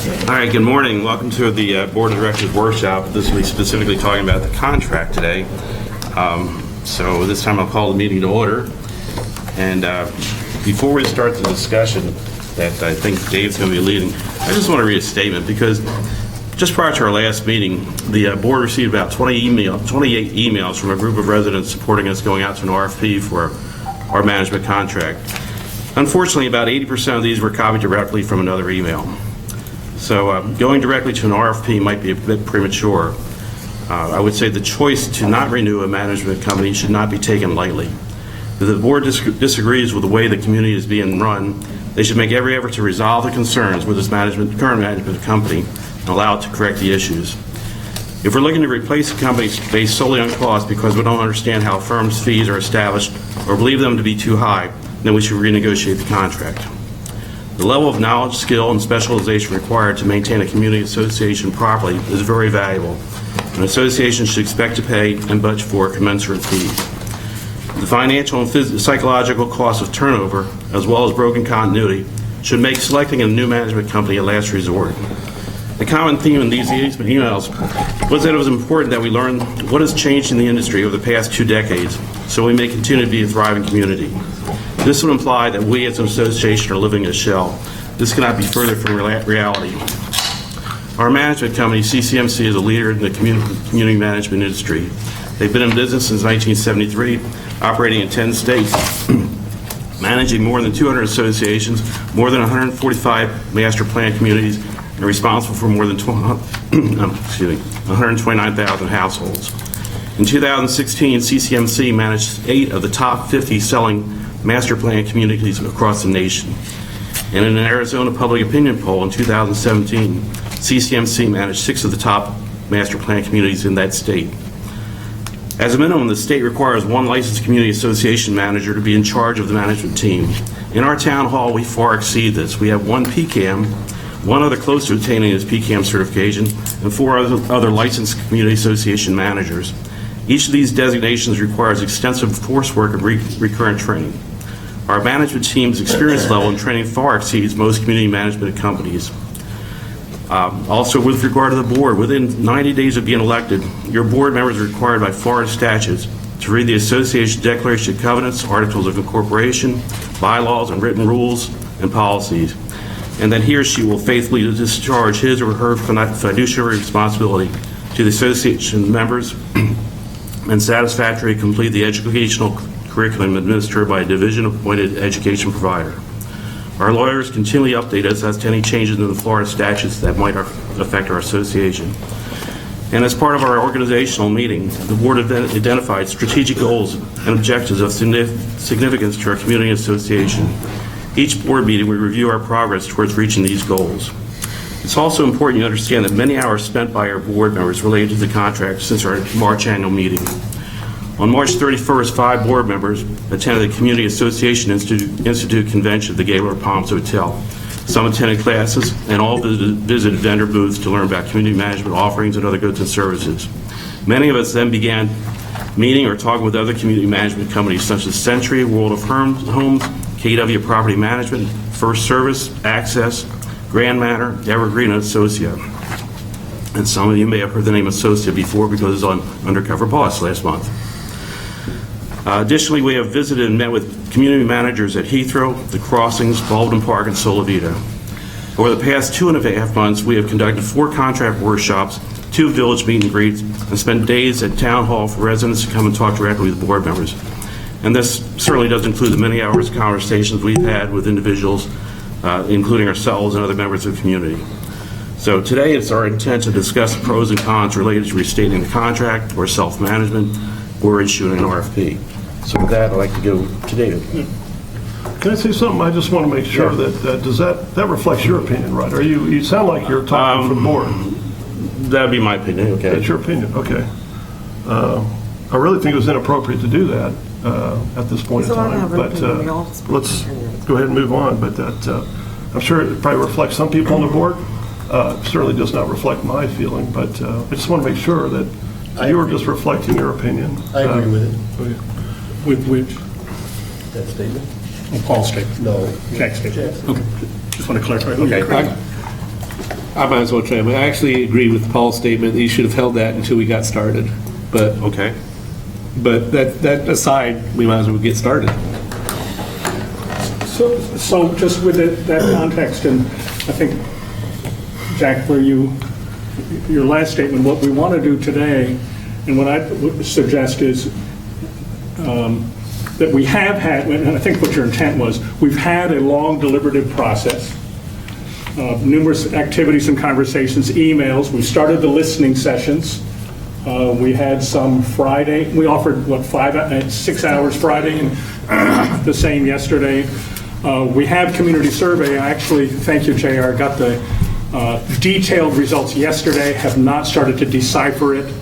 All right, good morning. Welcome to the Board of Directors workshop. This will be specifically talking about the contract today. So this time I'll call the meeting to order. And before we start the discussion that I think Dave's going to be leading, I just want to read a statement because just prior to our last meeting, the board received about 28 emails from a group of residents supporting us going out to an RFP for our management contract. Unfortunately, about 80% of these were copied directly from another email. So going directly to an RFP might be a bit premature. I would say the choice to not renew a management company should not be taken lightly. If the board disagrees with the way the community is being run, they should make every effort to resolve the concerns with this current management company and allow it to correct the issues. If we're looking to replace a company based solely on cost because we don't understand how a firm's fees are established or believe them to be too high, then we should renegotiate the contract. The level of knowledge, skill, and specialization required to maintain a community association properly is very valuable. An association should expect to pay and budget for commensurate fees. The financial and psychological cost of turnover, as well as broken continuity, should make selecting a new management company a last resort. The common theme in these emails was that it was important that we learn what has changed in the industry over the past 2 decades so we may continue to be a thriving community. This would imply that we as an association are living in a shell. This cannot be further from reality. Our management company, CCMC, is a leader in the community management industry. They've been in business since 1973, operating in 10 states, managing more than 200 associations, more than 145 master plan communities, and responsible for more than 129,000 households. In 2016, CCMC managed 8 of the top 50 selling master plan communities across the nation. And in an Arizona public opinion poll in 2017, CCMC managed 6 of the top master plan communities in that state. As a minimum, the state requires 1 licensed community association manager to be in charge of the management team. In our town hall, we far exceed this. We have 1 PCAM, 1 other close to attaining his PCAM certification, and 4 other licensed community association managers. Each of these designations requires extensive coursework and recurrent training. Our management team's experience level and training far exceeds most community management companies. Also, with regard to the board, within 90 days of being elected, your board members are required by Florida statutes to read the association declaration of covenants, articles of incorporation, bylaws, and written rules and policies, and that he or she will faithfully discharge his or her fiduciary responsibility to the association members and satisfactorily complete the educational curriculum administered by a division-appointed education provider. Our lawyers continually update us as to any changes in the Florida statutes that might affect our association. And as part of our organizational meeting, the board identified strategic goals and objectives of significance to our community association. Each board meeting, we review our progress towards reaching these goals. It's also important you understand that many hours spent by our board members related to the contract since our March annual meeting. On March 31st, 5 board members attended the Community Association Institute convention at the Gaylord Palms Hotel. Some attended classes and all visited vendor booths to learn about community management offerings and other goods and services. Many of us then began meeting or talking with other community management companies such as Century, World of Homes, KW Property Management, First Service, Access, Grand Manor, Evergreen, and Associa. And some of you may have heard the name Associa before because it was on Undercover Boss last month. Additionally, we have visited and met with community managers at Heathrow, The Crossings, Baldwin Park, and Solivita. Over the past 2.5 months, we have conducted 4 contract workshops, 2 village meet and greets, and spent days at Town Hall for residents to come and talk directly with board members. And this certainly does include the many hours of conversations we've had with individuals, including ourselves and other members of the community. So today it's our intent to discuss the pros and cons related to restating the contract or self-management or issuing an RFP. So with that, I'd like to go to David. Can I say something? I just want to make sure that does that reflects your opinion, right? Or you sound like you're talking for the board. That would be my opinion, okay. That's your opinion, okay. I really think it was inappropriate to do that at this point in time, but let's go ahead and move on. But that I'm sure it probably reflects some people on the board. Certainly does not reflect my feeling, but I just want to make sure that you are just reflecting your opinion. I agree with it. Okay. With which? That statement? Paul's statement. No. Jack's statement. Okay. Just want to clarify. Okay. I might as well chime in. I actually agree with Paul's statement that you should have held that until we got started. But Okay. that aside, we might as well get started. So just with that context, and I think, Jack, for your last statement, what we want to do today, and what I would suggest is that we have had, and I think what your intent was, we've had a long deliberative process, numerous activities and conversations, emails. We started the listening sessions. We had some Friday. We offered, 6 hours Friday, and the same yesterday. We have community survey. I actually, thank you, JR, got the detailed results yesterday, have not started to decipher it.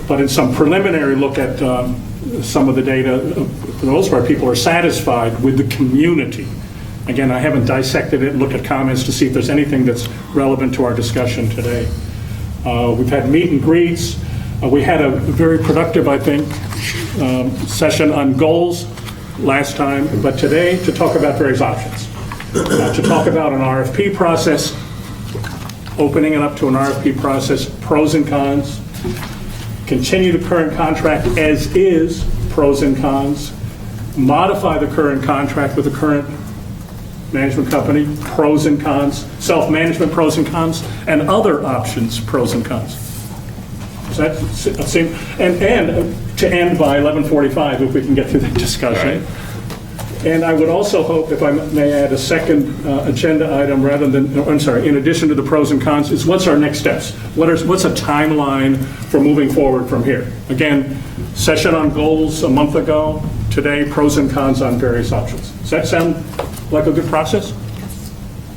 But in some preliminary look at some of the data, for the most part, people are satisfied with the community. Again, I haven't dissected it and looked at comments to see if there's anything that's relevant to our discussion today. We've had meet and greets. We had a very productive, I think, session on goals last time, but today to talk about various options. To talk about an RFP process, opening it up to an RFP process, pros and cons, continue the current contract as is, pros and cons, modify the current contract with the current management company, pros and cons, self-management, pros and cons, and other options, pros and cons. Does that seem, and to end by 11:45 if we can get through the discussion. Right. And I would also hope, if I may add a second agenda item rather than, I'm sorry, in addition to the pros and cons, is what's our next steps? What's a timeline for moving forward from here? Again, session on goals a month ago, today pros and cons on various options. Does that sound like a good process?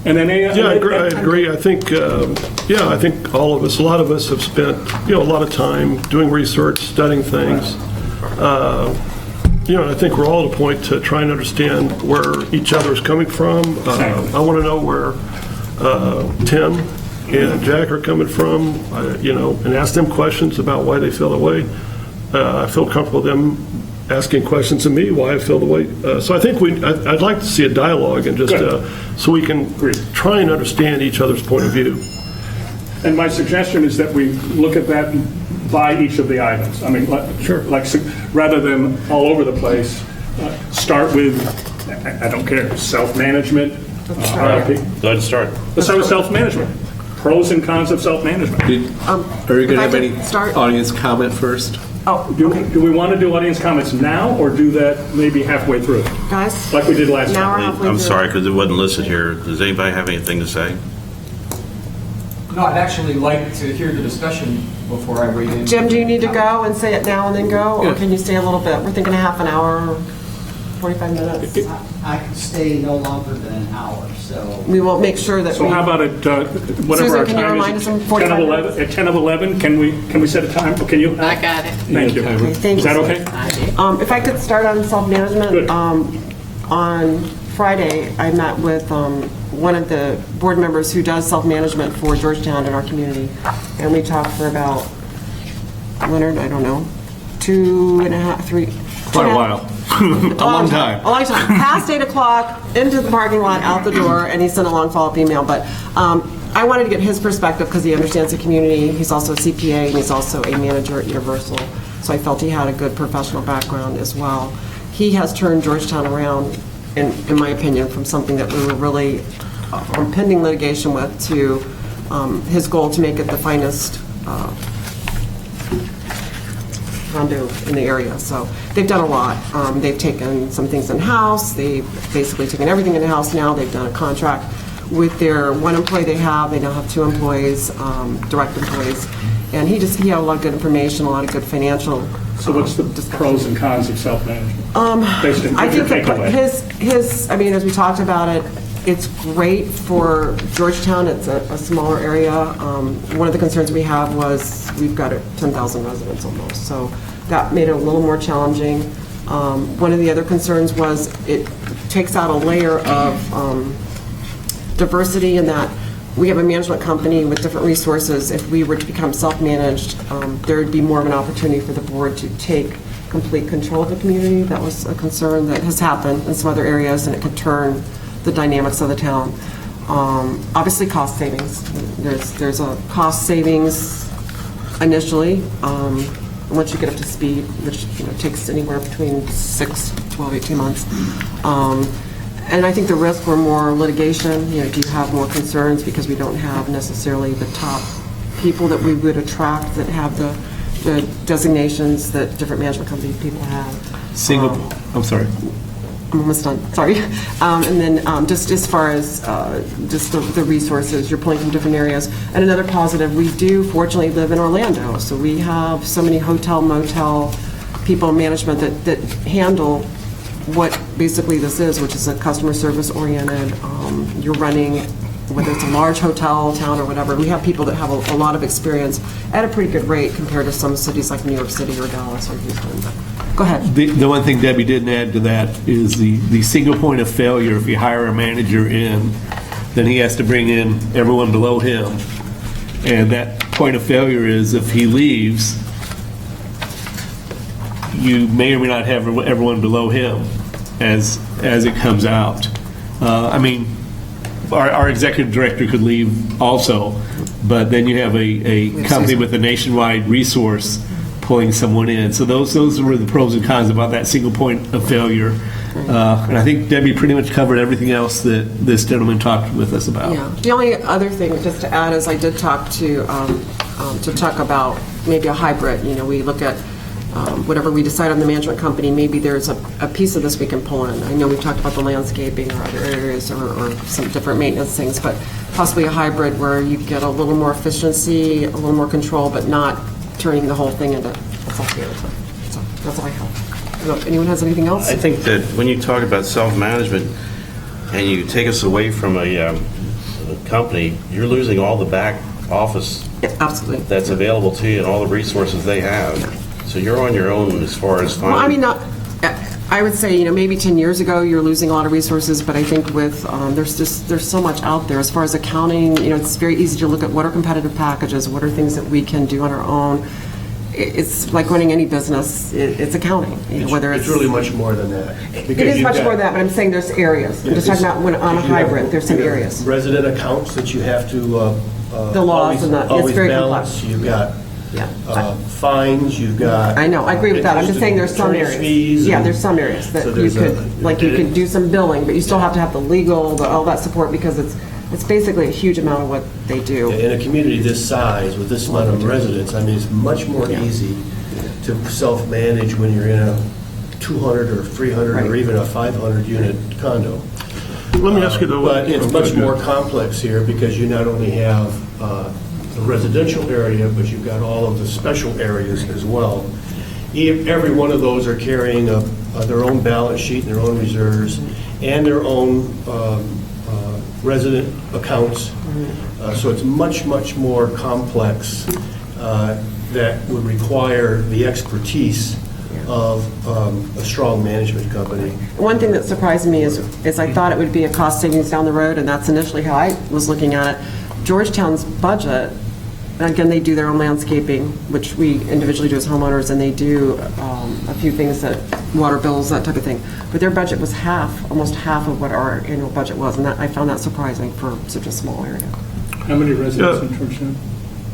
And then I agree. I think, I think all of us, a lot of us have spent, a lot of time doing research, studying things. And I think we're all at a point to try and understand where each other is coming from. I want to know where Tim and Jack are coming from, and ask them questions about why they feel that way. I feel comfortable with them asking questions of me why I feel the way. So I think I'd like to see a dialogue and just so we can try and understand each other's point of view. And my suggestion is that we look at that by each of the items. I mean, rather than all over the place, start with, I don't care, self-management, RFP. Go ahead and start. Let's start with self-management. Pros and cons of self-management. Are you going to have any audience comment first? Oh, do we want to do audience comments now, or do that maybe halfway through? Guys? Like we did last Now we're time. halfway I'm through. sorry, because it wasn't listed here. Does anybody have anything to say? No, I'd actually like to hear the discussion before I weigh in. Jim, do you need to go and say it now and then go, or can you stay a little bit? We're thinking a half an hour, 45 minutes. I can stay no longer than an hour, so. We will make sure that So how about at whatever Susan, our can you time remind is? us in 10 45 of 11. At 10 of 11, can we set a time? Can you? I got it. Thank you. Okay, thank Is that you. okay? I did. If I could start on self-management. Good. On Friday, I met with one of the board members who does self-management for Georgetown in our community, and we talked for about, Leonard, I don't know, 2.5, 3. Quite a while. A long time. A long time. Past 8 o'clock, into the parking lot, out the door, and he sent a long follow-up email. But I wanted to get his perspective because he understands the community. He's also a CPA, and he's also a manager at Universal. So I felt he had a good professional background as well. He has turned Georgetown around, in my opinion, from something that we were really on pending litigation with to his goal to make it the finest condo in the area. So they've done a lot. They've taken some things in-house. They've basically taken everything in-house now. They've done a contract with their one employee they have. They now have 2 employees, direct employees. And he had a lot of good information, a lot of good financial. So what's the pros and cons of self-management? I think his, as we talked about it, it's great for Georgetown. It's a smaller area. One of the concerns we have was we've got 10,000 residents almost, so that made it a little more challenging. One of the other concerns was it takes out a layer of diversity in that we have a management company with different resources. If we were to become self-managed, there would be more of an opportunity for the board to take complete control of the community. That was a concern that has happened in some other areas, and it could turn the dynamics of the town. Obviously, cost savings. There's a cost savings initially, once you get up to speed, which takes anywhere between 6, 12, 18 months. And I think the risks were more litigation. Do you have more concerns because we don't have necessarily the top people that we would attract that have the designations that different management company people have. I'm sorry. I'm almost done, sorry. And then just as far as just the resources, you're pulling from different areas. And another positive, we do fortunately live in Orlando, so we have so many hotel, motel people in management that handle what basically this is, which is a customer service oriented. You're running, whether it's a large hotel, town, or whatever. We have people that have a lot of experience at a pretty good rate compared to some cities like New York City or Dallas or Houston. Go ahead. The one thing Debbie didn't add to that is the single point of failure. If you hire a manager in, then he has to bring in everyone below him. And that point of failure is if he leaves, you may or may not have everyone below him as it comes out. I mean, our executive director could leave also, but then you have a company with a nationwide resource pulling someone in. So those were the pros and cons about that single point of failure. And I think Debbie pretty much covered everything else that this gentleman talked with us about. Yeah. The only other thing just to add is I did talk to Chuck about maybe a hybrid. We look at whatever we decide on the management company, maybe there's a piece of this we can pull in. I know we've talked about the landscaping or other areas or some different maintenance things, but possibly a hybrid where you get a little more efficiency, a little more control, but not turning the whole thing into a software. So that's all I have. I don't know if anyone has anything else? I think that when you talk about self-management and you take us away from a company, you're losing all the back office Absolutely. that's available to you and all the resources they have. So you're on your own as far as finding... Well, I mean, I would say, maybe 10 years ago, you're losing a lot of resources, but I think with, there's so much out there. As far as accounting, it's very easy to look at what are competitive packages, what are things that we can do on our own. It's like running any business, it's accounting, whether it's... It's really much more than that. It is much more than that, but I'm saying there's areas. I'm just talking about when on a hybrid, there's some areas. Resident accounts that you have to The laws and that, it's very balance. complex. You've got Yeah. fines, you've got... I know, I agree with that. I'm just saying there's some attorney's areas. fees Yeah, and- there's some areas that so you there's could, you could do some billing, but you still have to have the legal, all that support because it's basically a huge amount of what they do. In a community this size, with this amount of residents, I mean, it's much more easy to self-manage when you're in a 200 or 300 or Right. even a 500-unit condo. Let me ask you though. But it's much more complex here because you not only have the residential area, but you've got all of the special areas as well. Every one of those are carrying their own balance sheet and their own reserves and their own resident accounts. So it's much, much more complex that would require the expertise of a strong management company. One thing that surprised me is I thought it would be a cost savings down the road, and that's initially how I was looking at it. Georgetown's budget, and again, they do their own landscaping, which we individually do as homeowners, and they do a few things that, water bills, that type of thing. But their budget was almost half of what our annual budget was, and I found that surprising for such a small area. How many residents in Georgetown?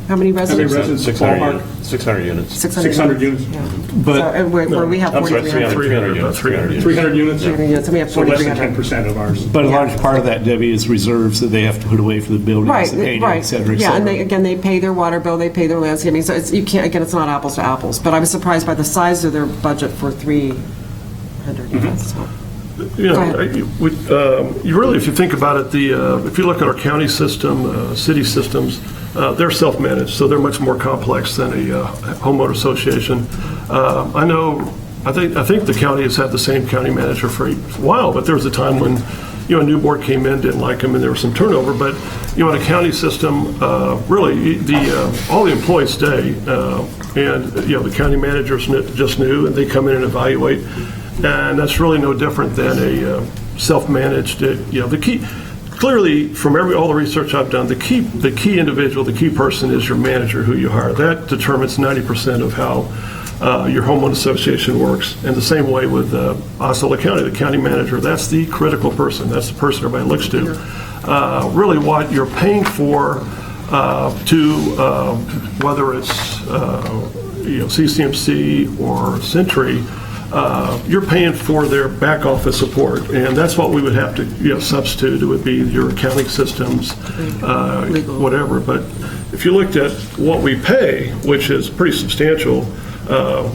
How many residents? residents? 600 units. 600 units. Yeah. But- So, where we have I'm sorry, 4,300. 300 units. 300 units? 300 units, and we have So less than 4,300. 10% of ours. But a large part of that, Debbie, is reserves that they have to put away for the buildings Right, and painting, right. et cetera, et Yeah, and cetera. they pay their water bill, they pay their landscaping, so you can't, again, it's not apples to apples. But I was surprised by the size of their budget for 300 units. So. You Go ahead. you really, if you think about it, if you look at our county system, city systems, they're self-managed, so they're much more complex than a homeowner association. I think the county has had the same county manager for a while, but there was a time when, a new board came in, didn't like him, and there was some turnover. But, in a county system, really, all the employees stay, and, the county managers just new, and they come in and evaluate. And that's really no different than a self-managed, the key, clearly, from all the research I've done, the key individual, the key person is your manager who you hire. That determines 90% of how your homeowner association works. And the same way with Osceola County, the county manager, that's the critical person. That's the person everybody looks to. really what you're paying for whether it's CCMC or Century, you're paying for their back office support, and that's what we would have to substitute. It would be your accounting systems, whatever. But if you looked at what we pay, which is pretty substantial,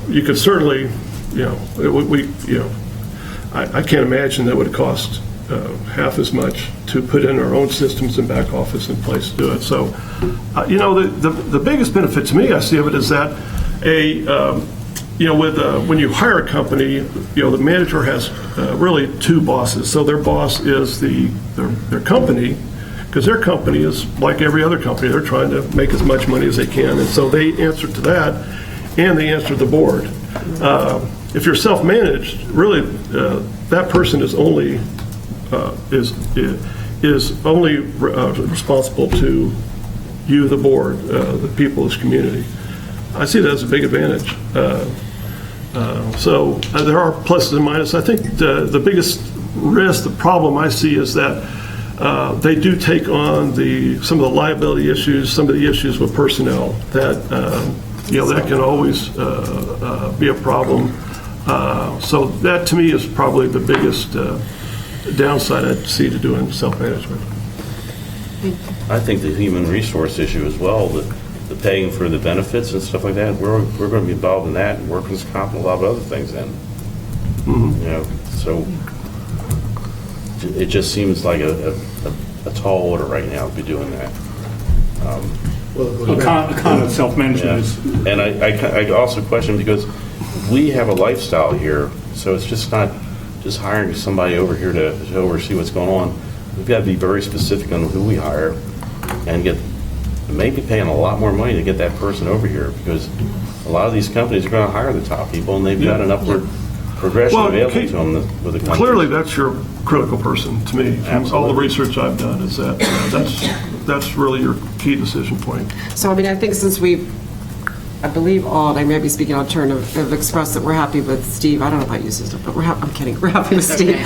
you could certainly, I can't imagine that would cost half as much to put in our own systems and back office in place to do it. So, the biggest benefit to me I see of it is that when you hire a company, the manager has really two bosses. So their boss is their company, because their company is like every other company. They're trying to make as much money as they can, and so they answer to that, and they answer to the board. If you're self-managed, really, that person is only responsible to you, the board, the people, this community. I see that as a big advantage. So there are pluses and minuses. I think the biggest risk, the problem I see is that they do take on some of the liability issues, some of the issues with personnel that that can always be a problem. So that to me is probably the biggest downside I'd see to doing self-management. I think the human resource issue as well, the paying for the benefits and stuff like that, we're going to be involved in that, and workers' comp and a lot of other things then. So it just seems like a tall order right now to be doing that. A con of self-management is... And I also question, because we have a lifestyle here, so it's just not just hiring somebody over here to oversee what's going on. We've got to be very specific on who we hire and maybe paying a lot more money to get that person over here, because a lot of these companies are going to hire the top people, and they've got an upward progression available to them with the company. Clearly, that's your critical person to me. From all the research I've done, is that that's really your key decision point. So, I think since I believe all, and I may be speaking on turn, have expressed that we're happy with Steve. I don't know if I use his name, but I'm kidding. We're happy with Steve.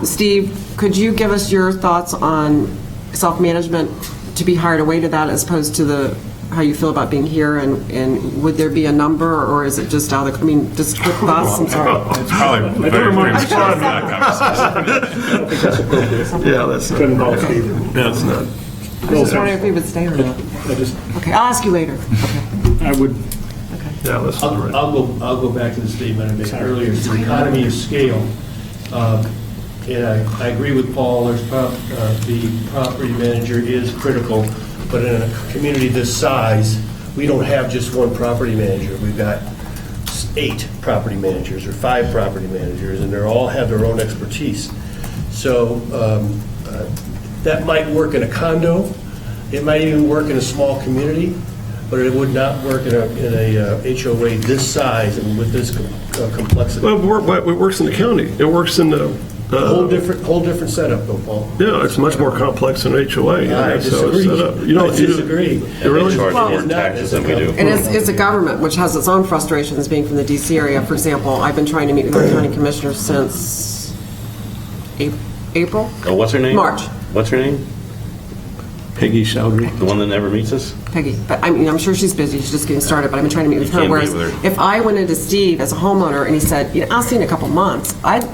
Steve, could you give us your thoughts on self-management to be hired away to that, as opposed to how you feel about being here, and would there be a number, or is it just just quick thoughts? I'm sorry. It's probably very important. Yeah, that's not. Couldn't involve Steve. No, it's not. I was just wondering if we would stay or not. Okay, I'll ask you later. Okay. I would... Yeah, that's right. I'll go back to the statement I made earlier. It's the economy of scale. And I agree with Paul. The property manager is critical, but in a community this size, we don't have just one property manager. We've got 8 property managers or 5 property managers, and they all have their own expertise. So that might work in a condo. It might even work in a small community, but it would not work in a HOA this size and with this complexity. Well, it works in the county. It works in the... whole different setup, though, Paul. Yeah, it's much more complex than HOA. I disagree. I disagree. They really charge more taxes than we do. And it's a government which has its own frustrations, being from the D.C. area. For example, I've been trying to meet with our county commissioner since April? Oh, what's her name? March. What's her name? Peggy Sheldry. The one that never meets us? Peggy. But I'm sure she's busy. She's just getting started, but I've been trying to meet with You her. can't meet Whereas with her. if I went into Steve as a homeowner and he said, I'll see you in a couple months, I'd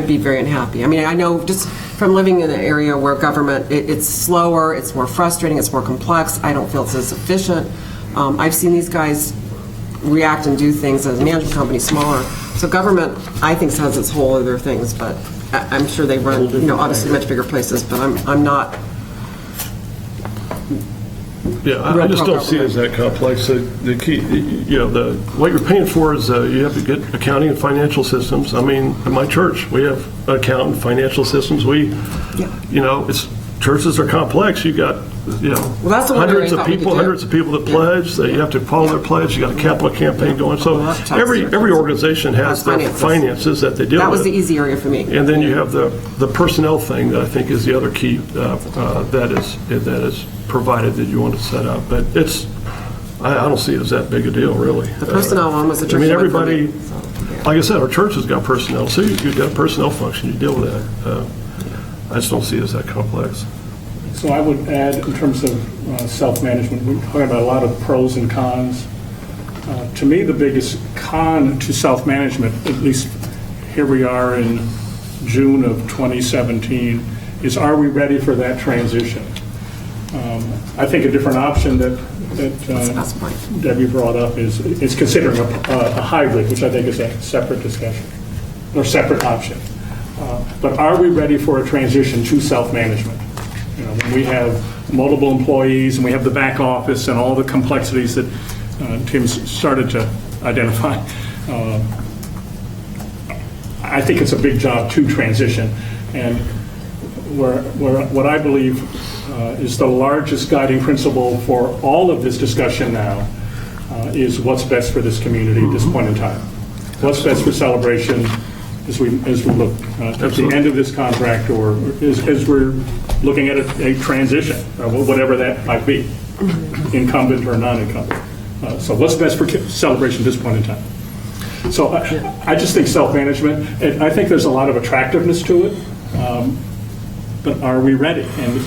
be very unhappy. I know just from living in an area where government, it's slower, it's more frustrating, it's more complex. I don't feel it's as efficient. I've seen these guys react and do things as a management company smaller. So government, I think, has its whole other things, but I'm sure they run, obviously much bigger places, but I'm not. Yeah, I just don't see it as that complex. The key, what you're paying for is you have to get accounting and financial systems. In my church, we have accounting, financial systems. Churches are complex. You got, that's the one hundreds area I thought we could do. hundreds of people that pledge. You have to follow their pledge. You got a capital campaign going. So every organization has their finances that they deal with. That was the easy area for me. And then you have the personnel thing that I think is the other key that is provided that you want to set up. But I don't see it as that big a deal, really. The personnel one was the tricky one for everybody, me, so, yeah. like I said, our church has got personnel, so you've got a personnel function, you deal with that. I just don't see it as that complex. So I would add, in terms of self-management, we're talking about a lot of pros and cons. To me, the biggest con to self-management, at least here we are in June of 2017, is are we ready for that transition? I think a different option that Debbie brought up is considering a hybrid, which I think is a separate discussion, or separate option. But are we ready for a transition to self-management? You know, when we have multiple employees and we have the back office and all the complexities that Tim's started to identify, I think it's a big job to transition. And what I believe is the largest guiding principle for all of this discussion now is what's best for this community at this point in time. What's best for Celebration as we look at the end of this contract, or as we're looking at a transition, whatever that might be, incumbent or non-incumbent. So what's best for Celebration at this point in time? So I just think self-management, and I think there's a lot of attractiveness to it, but are we ready? And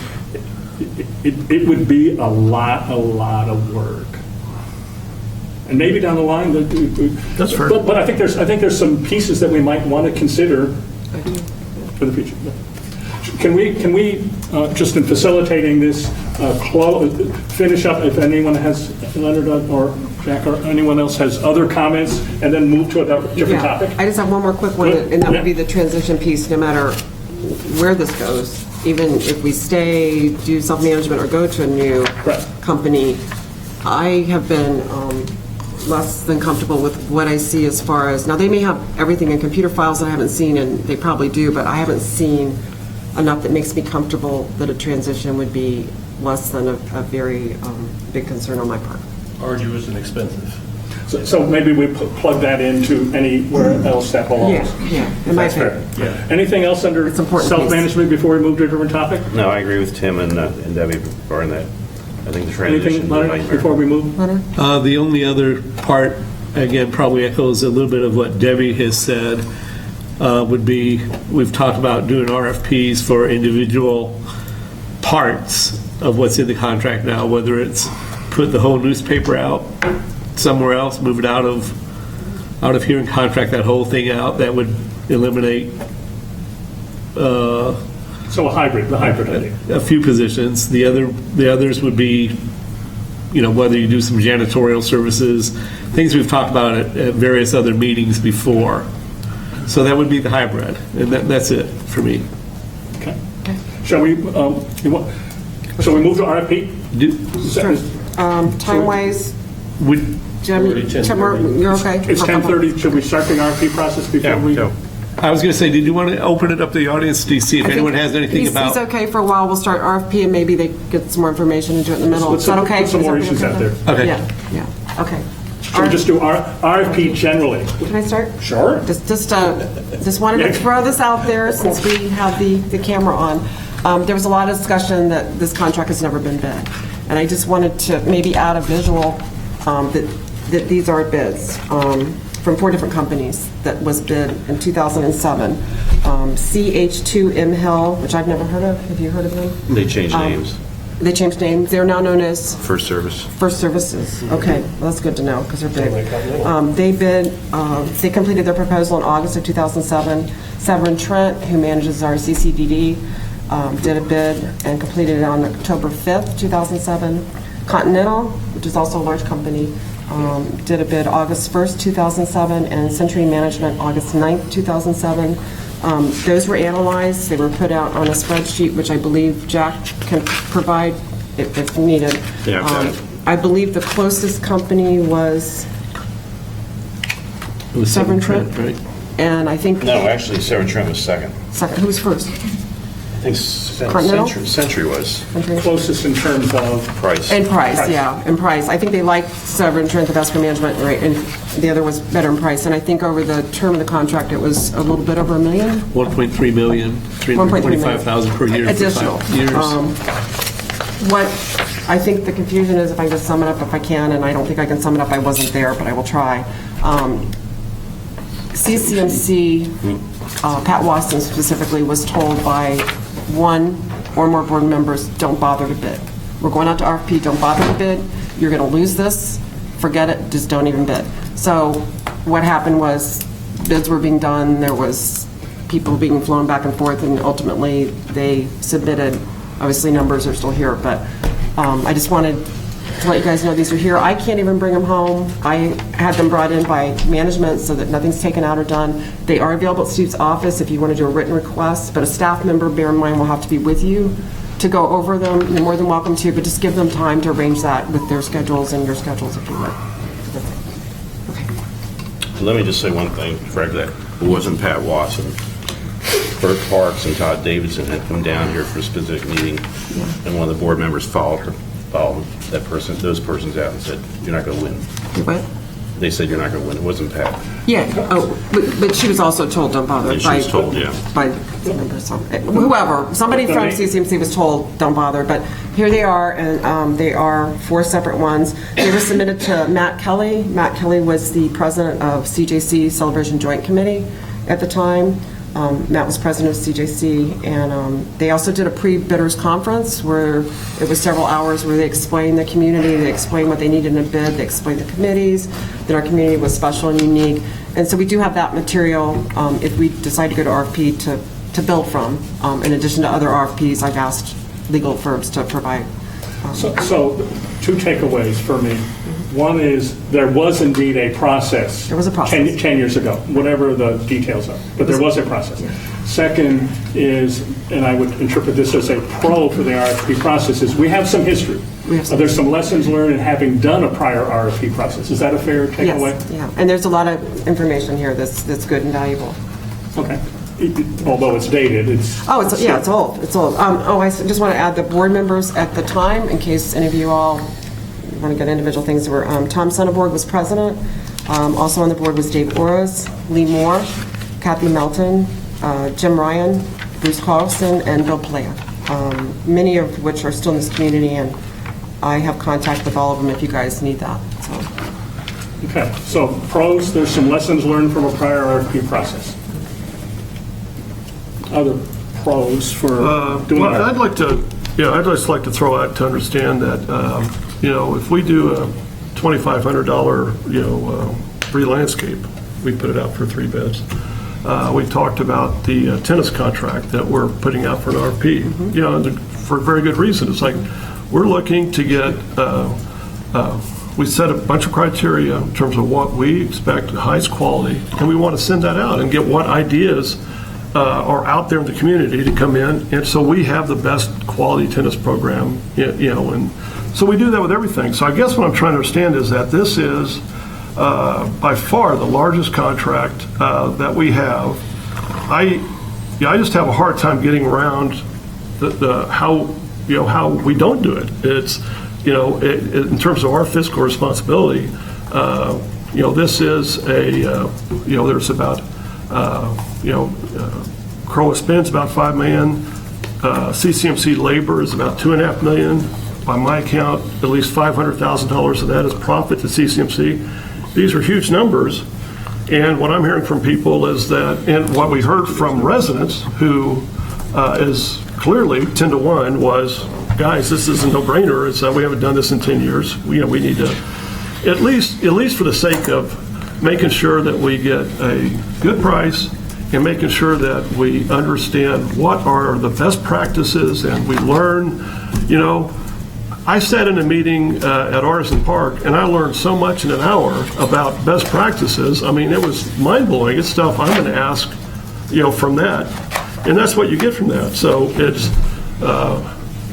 it would be a lot of work. And maybe down the line, That's fair. But I think there's some pieces that we might want to consider for the future. Can we just in facilitating this, finish up if anyone has, Leonard or Jack or anyone else has other comments, and then move to a different topic? I just have one more quick one, and that would be the transition piece, no matter where this goes, even if we stay, do self-management, or go to a new company. I have been less than comfortable with what I see as far as, now they may have everything in computer files that I haven't seen, and they probably do, but I haven't seen enough that makes me comfortable that a transition would be less than a very big concern on my part. Arduous and expensive. So maybe we plug that into anywhere else that belongs. Yeah, in my That's fair. opinion. Anything else under It's important self-management before we move to a different topic? No, I agree with Tim and Debbie regarding that. I think the transition Anything, is a Leonard, nightmare. before we move? The only other part, again, probably echoes a little bit of what Debbie has said, would be, we've talked about doing RFPs for individual parts of what's in the contract now, whether it's put the whole newspaper out somewhere else, move it out of here and contract that whole thing out. That would eliminate So the hybrid idea. a few positions. The others would be, whether you do some janitorial services, things we've talked about at various other meetings before. So that would be the hybrid, and that's it for me. Okay. Shall we move to RFP? Time-wise, Jim, you're okay? It's 10:30. Should we start the RFP process before we? I was going to say, did you want to open it up to the audience to see if anyone has anything about? He's okay for a while. We'll start RFP, and maybe they get some more information and do it in the middle. Let's Is that okay? put some more issues out there. Okay. Yeah, okay. Should we just do RFP generally? Can I start? Sure. Just wanted to throw this out there since we have the camera on. There was a lot of discussion that this contract has never been bid. And I just wanted to maybe add a visual that these are bids from 4 different companies that was bid in 2007. CH2 Hill, which I've never heard of. Have you heard of them? They changed names. They changed names. They're now known as First Service. First Services. Okay, well, that's good to know because they're big. They completed their proposal in August of 2007. Severn Trent, who manages our CCDD, did a bid and completed it on October 5th, 2007. Continental, which is also a large company, did a bid August 1st, 2007, and Century Management August 9th, 2007. Those were analyzed. They were put out on a spreadsheet, which I believe Jack can provide if needed. Yeah, I believe the closest company was Severn Trent, right? and I think No, actually, Severn Trent was second. who was first? I think Continental? Century was. Closest in terms of Price. And price, yeah, and price. I think they liked Severn Trent the best for management, right, and the other was better in price. And I think over the term of the contract, it was a little bit over $1 million. 1.3 million, 325,000 per year. Additional. For 5 years. What I think the confusion is, if I just sum it up if I can, and I don't think I can sum it up, I wasn't there, but I will try. CCMC, Pat Watson specifically, was told by one or more board members, don't bother to bid. We're going out to RFP, don't bother to bid. You're going to lose this. Forget it, just don't even bid. So what happened was bids were being done, there was people being flown back and forth, and ultimately they submitted, obviously numbers are still here, but I just wanted to let you guys know these are here. I can't even bring them home. I had them brought in by management so that nothing's taken out or done. They are available at Steve's office if you want to do a written request, but a staff member, bear in mind, will have to be with you to go over them. You're more than welcome to, but just give them time to arrange that with their schedules and your schedules if you would. Let me just say one thing, correct that. It wasn't Pat Watson. Bert Parks and Todd Davidson had come down here for a specific meeting, and one of the board members followed those persons out and said, "You're not going to win." What? They said, "You're not going to win." It wasn't Pat. Yeah. Oh, but she was also told don't bother. And she was told, yeah. By whoever, somebody from CCMC was told don't bother. But here they are, and they are 4 separate ones. They were submitted to Matt Kelly. Matt Kelly was the president of CJC Celebration Joint Committee at the time. Matt was president of CJC, and they also did a pre-bidders conference where it was several hours where they explained the community, they explained what they needed in a bid, they explained the committees, that our community was special and unique. And so we do have that material if we decide to go to RFP to build from. In addition to other RFPs, I've asked legal firms to provide. So 2 takeaways for me. One is there was indeed a process. There was a process. 10 years ago, whatever the details are, but there was a process. Second is, and I would interpret this as a pro for the RFP process, is we have some history. There's some lessons learned in having done a prior RFP process. Is that a fair takeaway? Yes, yeah. And there's a lot of information here that's good and valuable. Okay. Although it's dated, it's... Oh, it's old. It's old. I just want to add the board members at the time, in case any of you all want to get individual things. Were Tom Sonneborg was president. Also on the board was Dave Orris, Lee Moore, Kathy Melton, Jim Ryan, Bruce Carlson, and Bill Playa. Many of which are still in this community, and I have contact with all of them if you guys need that. Okay, so pros, there's some lessons learned from a prior RFP process. Other pros for doing that? I'd just like to throw out to understand that, if we do a $2,500, free landscape, we put it out for 3 bids. We talked about the tennis contract that we're putting out for an RFP, for a very good reason. It's like we're looking to get, we set a bunch of criteria in terms of what we expect, the highest quality, and we want to send that out and get what ideas are out there in the community to come in, and so we have the best quality tennis program, and so we do that with everything. So I guess what I'm trying to understand is that this is by far the largest contract that we have. I just have a hard time getting around how we don't do it. It's in terms of our fiscal responsibility. This is there's about CROA spends about $5 million. CCMC labor is about $2.5 million. By my count, at least $500,000 of that is profit to CCMC. These are huge numbers. And what I'm hearing from people is that, and what we heard from residents who is clearly 10 to 1 was, guys, this is a no-brainer. It's we haven't done this in 10 years. We need to, at least for the sake of making sure that we get a good price and making sure that we understand what are the best practices and we learn. I sat in a meeting at Artisan Park and I learned so much in an hour about best practices. I mean, it was mind-blowing. It's stuff I'm going to ask, from that. And that's what you get from that. So it's, an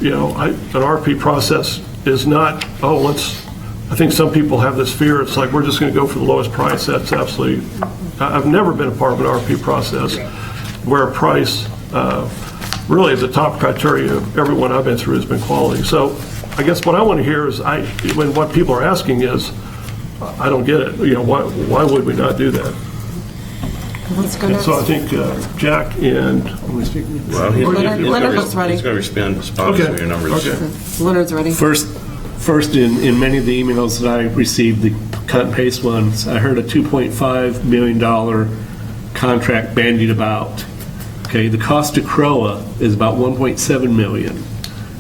RFP process is not, I think some people have this fear. It's like, we're just going to go for the lowest price. That's absolutely, I've never been a part of an RFP process where price really is the top criteria of everyone I've been through has been quality. So I guess what I want to hear is, when what people are asking is, I don't get it. Why would we not do that? Let's go And next. so I think Jack and Well, Leonard's ready. He's going to respond to your numbers. Okay. Leonard's ready. First, in many of the emails that I received, the cut and paste ones, I heard a $2.5 million contract bandied about. Okay, the cost to CROA is about 1.7 million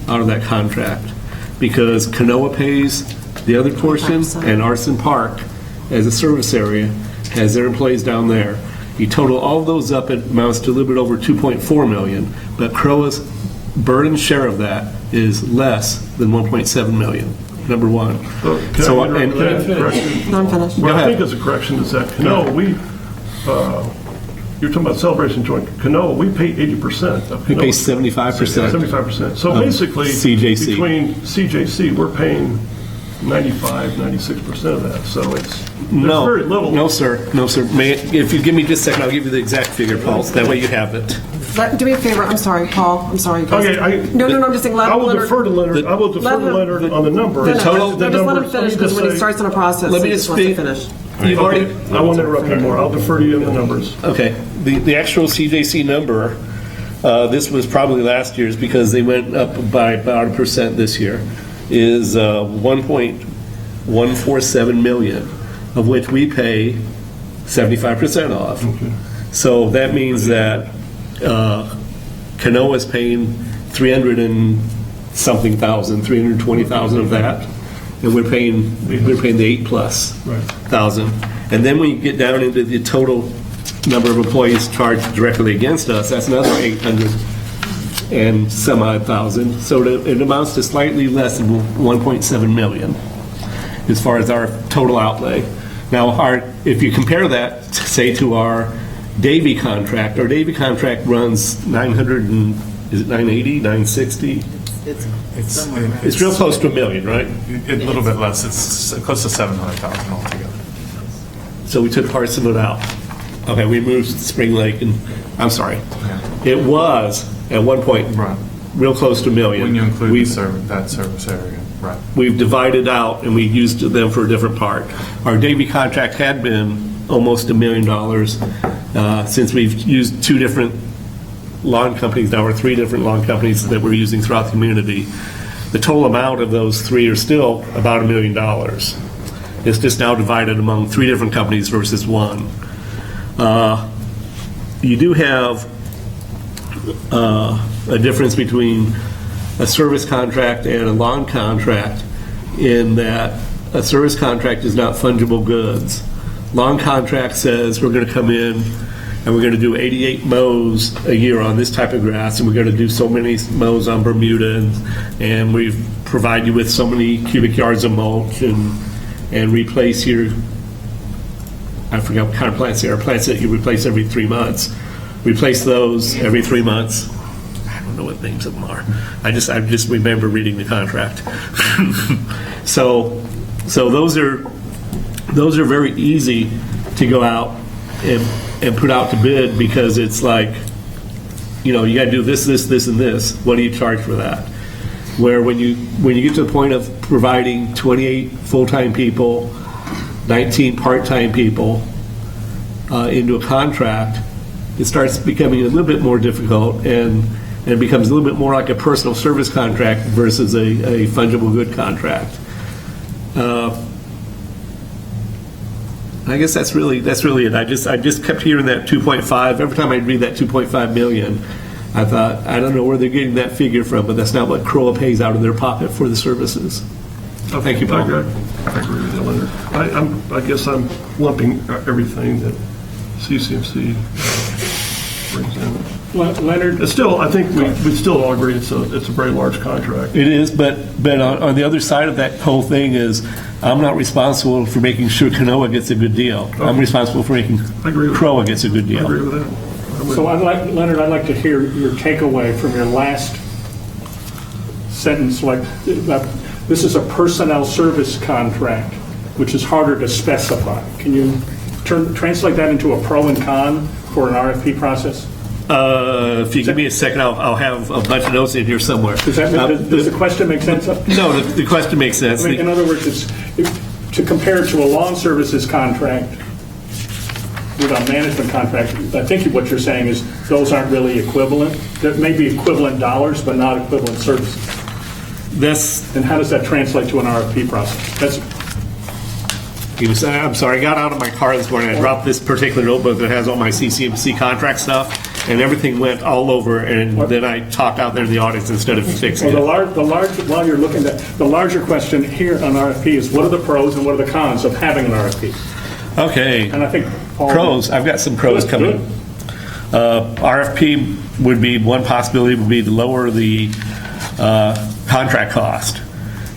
out of that contract, because Canoa pays the other portion, 5%. and Arson Park, as a service area, has their employees down there. You total all of those up, it amounts to a little bit over 2.4 million, but CROA's burden share of that is less than 1.7 million, number one. Can So, I interrupt that correction? No, I'm finished. What I ahead. think is a correction is that Canoa, you're talking about Celebration Joint. Canoa, we pay 80% of We pay Canoa. 75%. 75%. So Of basically, CJC. between CJC, we're paying 95, 96% of that. So there's very little. No, sir. If you give me just a second, I'll give you the exact figure, Paul, so that way you have it. Do me a favor, I'm sorry, Paul, I'm sorry, guys. Okay, No, I'm just saying, I will defer to Leonard, I will defer to Leonard on the number. Finish. total- No, just let him finish, because when he starts on a process, Let me he just just wants to speak. finish. You've already, I won't interrupt anymore. I'll defer to you in the numbers. okay, the actual CJC number, this was probably last year's because they went up by about 1% this year, is 1.147 million, of which we pay 75% off. So that means that Canoa is paying 300 and something thousand, 320,000 of that, and we're paying the 8+ thousand. And then when you get down into the total number of employees charged directly against us, that's another 800 and some odd thousand. So it amounts to slightly less than 1.7 million as far as our total outlay. Now, if you compare that, say, to our Davy contract, our Davy contract runs 900 and, is it 980, 960? It's real close to $1 million, right? A little bit less. It's close to 700,000 altogether. So we took parts of it out. Okay, we moved Spring Lake, and I'm sorry. It was at one point Right. real close to $1 million. When you include We've- that service area, right. We've divided out, and we used them for a different part. Our Davy contract had been almost $1 million. Since we've used two different lawn companies now, or three different lawn companies that we're using throughout the community, the total amount of those three are still about $1 million. It's just now divided among three different companies versus one. You do have a difference between a service contract and a lawn contract in that a service contract is not fungible goods. Lawn contract says we're going to come in and we're going to do 88 mows a year on this type of grass, and we're going to do so many mows on Bermuda, and we provide you with so many cubic yards of mulch and replace your, I forget what kind of plants they are, plants that you replace every 3 months. Replace those every 3 months. I don't know what names of them are. I just remember reading the contract. So those are very easy to go out and put out to bid, because it's like, you got to do this, and this. What do you charge for that? Where when you get to the point of providing 28 full-time people, 19 part-time people into a contract, it starts becoming a little bit more difficult, and it becomes a little bit more like a personal service contract versus a fungible good contract. I guess that's really it. I just kept hearing that 2.5. Every time I'd read that 2.5 million, I thought, I don't know where they're getting that figure from, but that's not what CROA pays out of their pocket for the services. Thank you, Paul. I agree with you, Leonard. I guess I'm lumping everything that CCMC brings in. Leonard, It's still, I think we still all agree it's a very large contract. It is, but on the other side of that whole thing is, I'm not responsible for making sure Canoa gets a good deal. I'm responsible for making I agree with CROA gets a good I deal. agree with that. so Leonard, I'd like to hear your takeaway from your last sentence, like, this is a personnel service contract, which is harder to specify. Can you translate that into a pro and con for an RFP process? If you give me a second, I'll have a bunch of notes in here somewhere. Does the question make sense? No, the question makes sense. I mean, in other words, to compare to a lawn services contract with a management contract, I think what you're saying is those aren't really equivalent. There may be equivalent dollars, but not equivalent services. And how does that translate to an RFP process? I'm sorry, I got out of my car this morning. I dropped this particular notebook that has all my CCMC contract stuff, and everything went all over, and then I talked out there in the audience instead of fixing Well, it. while you're looking at, the larger question here on RFP is what are the pros and what are the cons of having an RFP? Okay. And I think Paul. Pros, I've got some pros Good, coming. good. RFP would be, one possibility would be to lower the contract cost.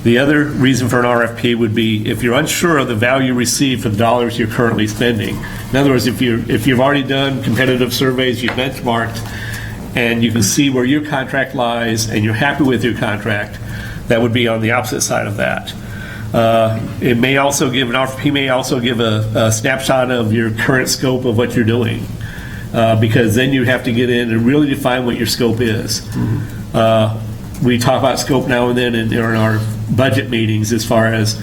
The other reason for an RFP would be if you're unsure of the value received for the dollars you're currently spending. In other words, if you've already done competitive surveys, you've benchmarked, and you can see where your contract lies, and you're happy with your contract, that would be on the opposite side of that. It may also give, an RFP may also give a snapshot of your current scope of what you're doing, because then you have to get in and really define what your scope is. We talk about scope now and then in our budget meetings as far as,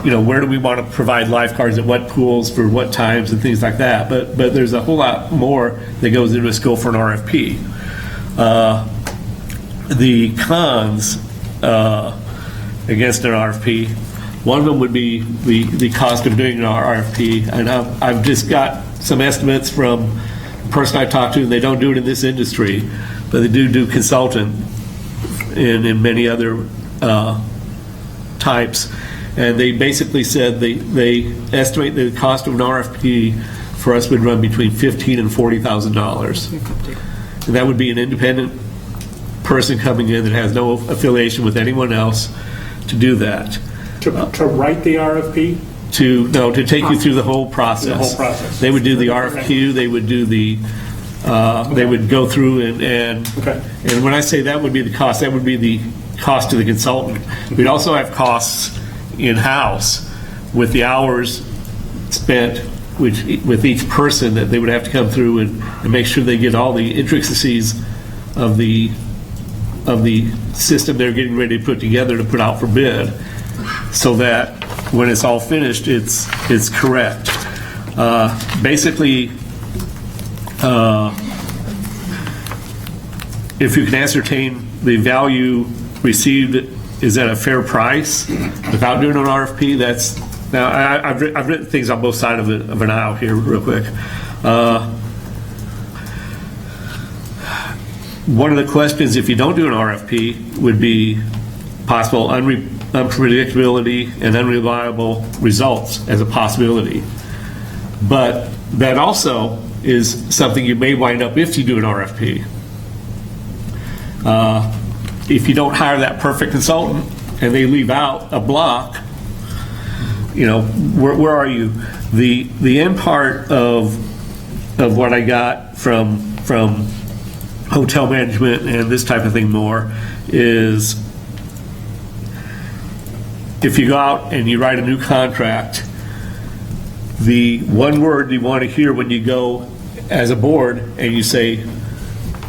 where do we want to provide lifeguards at what pools for what times and things like that. But there's a whole lot more that goes into a scope for an RFP. The cons against an RFP, one of them would be the cost of doing an RFP. And I've just got some estimates from the person I talked to. They don't do it in this industry, but they do consultant in many other types, and they basically said they estimate the cost of an RFP for us would run between $15,000 and $40,000, and that would be an independent person coming in that has no affiliation with anyone else to do that. To write the RFP? To take you through the whole process. The whole process. They would do the RFQ. They would do the. They would go through and when I say that would be the cost, that would be the cost to the consultant. We'd also have costs in-house with the hours spent with each person that they would have to come through and make sure they get all the intricacies of the system they're getting ready to put together to put out for bid, so that when it's all finished, it's correct. Basically, if you can ascertain the value received is at a fair price without doing an RFP, that's, now I've written things on both sides of an aisle here real quick. One of the questions, if you don't do an RFP, would be possible unpredictability and unreliable results as a possibility. But that also is something you may wind up if you do an RFP. If you don't hire that perfect consultant and they leave out a block, where are you? The end part of what I got from hotel management and this type of thing more is if you go out and you write a new contract, the one word you want to hear when you go as a board and you say,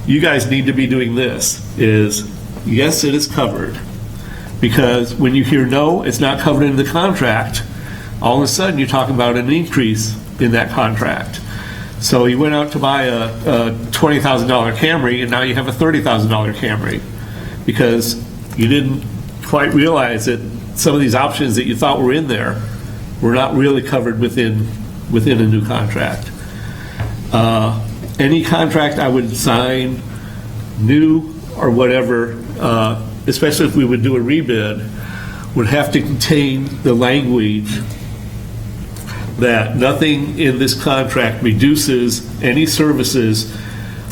you guys need to be doing this, is yes, it is covered. Because when you hear no, it's not covered in the contract, all of a sudden you're talking about an increase in that contract. So you went out to buy a $20,000 Camry and now you have a $30,000 Camry because you didn't quite realize that some of these options that you thought were in there were not really covered within a new contract. Any contract I would sign, new or whatever, especially if we would do a rebid, would have to contain the language that nothing in this contract reduces any services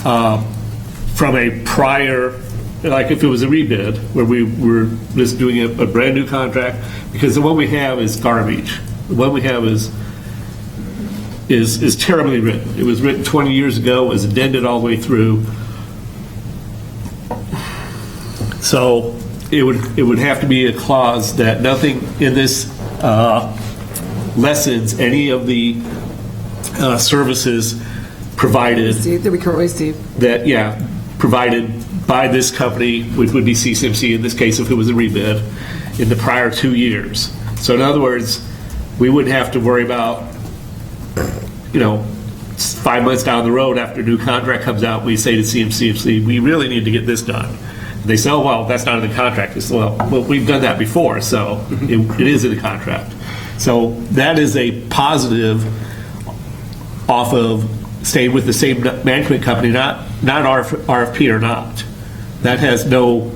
from a prior, like if it was a rebid, where we were just doing a brand new contract, because the one we have is garbage. The one we have is terribly written. It was written 20 years ago, it was indented all the way through. So it would have to be a clause that nothing in this lessens any of the services provided. That we currently receive. That, yeah, provided by this company, which would be CCMC in this case if it was a rebid, in the prior 2 years. So in other words, we wouldn't have to worry about, 5 months down the road after a new contract comes out, we say to CCMC, we really need to get this done. They say, oh, well, that's not in the contract. It's, well, we've done that before, so it is in the contract. So that is a positive off of stayed with the same management company, not RFP or not. That has no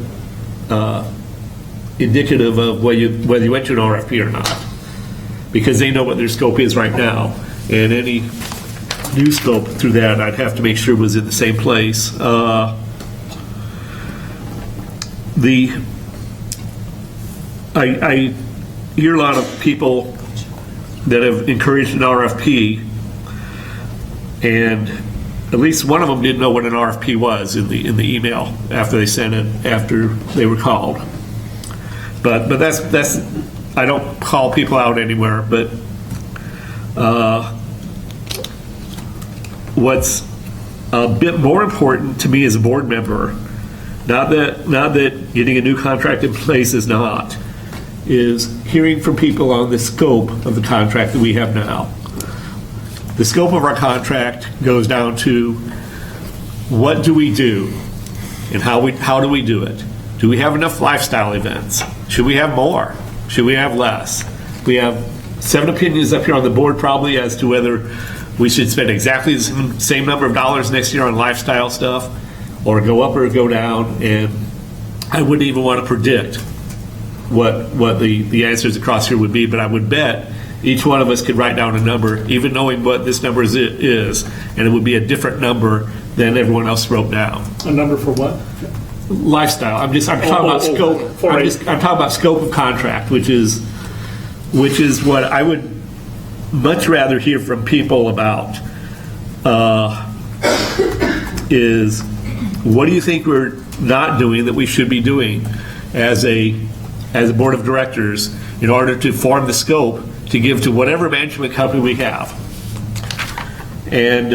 indicative of whether you went to an RFP or not, because they know what their scope is right now, and any new scope through that, I'd have to make sure was in the same place. I hear a lot of people that have encouraged an RFP, and at least one of them didn't know what an RFP was in the email after they sent it, after they were called. But that's I don't call people out anywhere. But what's a bit more important to me as a board member, not that getting a new contract in place is not, is hearing from people on the scope of the contract that we have now. The scope of our contract goes down to what do we do and how do we do it? Do we have enough lifestyle events? Should we have more? Should we have less? We have 7 opinions up here on the board probably as to whether we should spend exactly the same number of dollars next year on lifestyle stuff, or go up or go down, and I wouldn't even want to predict what the answers across here would be, but I would bet each one of us could write down a number, even knowing what this number is, and it would be a different number than everyone else wrote down. A number for what? Lifestyle. I'm talking about scope. I'm talking about scope of contract, which is what I would much rather hear from people about. Is what do you think we're not doing that we should be doing as a board of directors in order to form the scope to give to whatever management company we have. And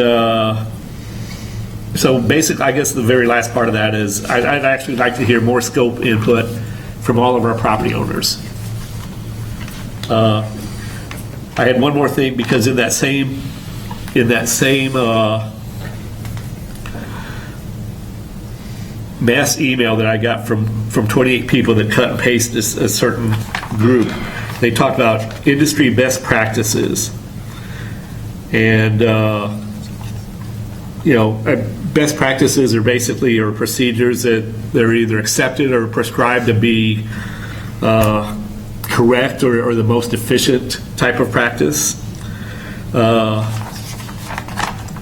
so basically, I guess the very last part of that is I'd actually like to hear more scope input from all of our property owners. I had one more thing, because in that same mass email that I got from 28 people that cut and paste a certain group, they talked about industry best practices. And, best practices are basically procedures that they're either accepted or prescribed to be correct or the most efficient type of practice.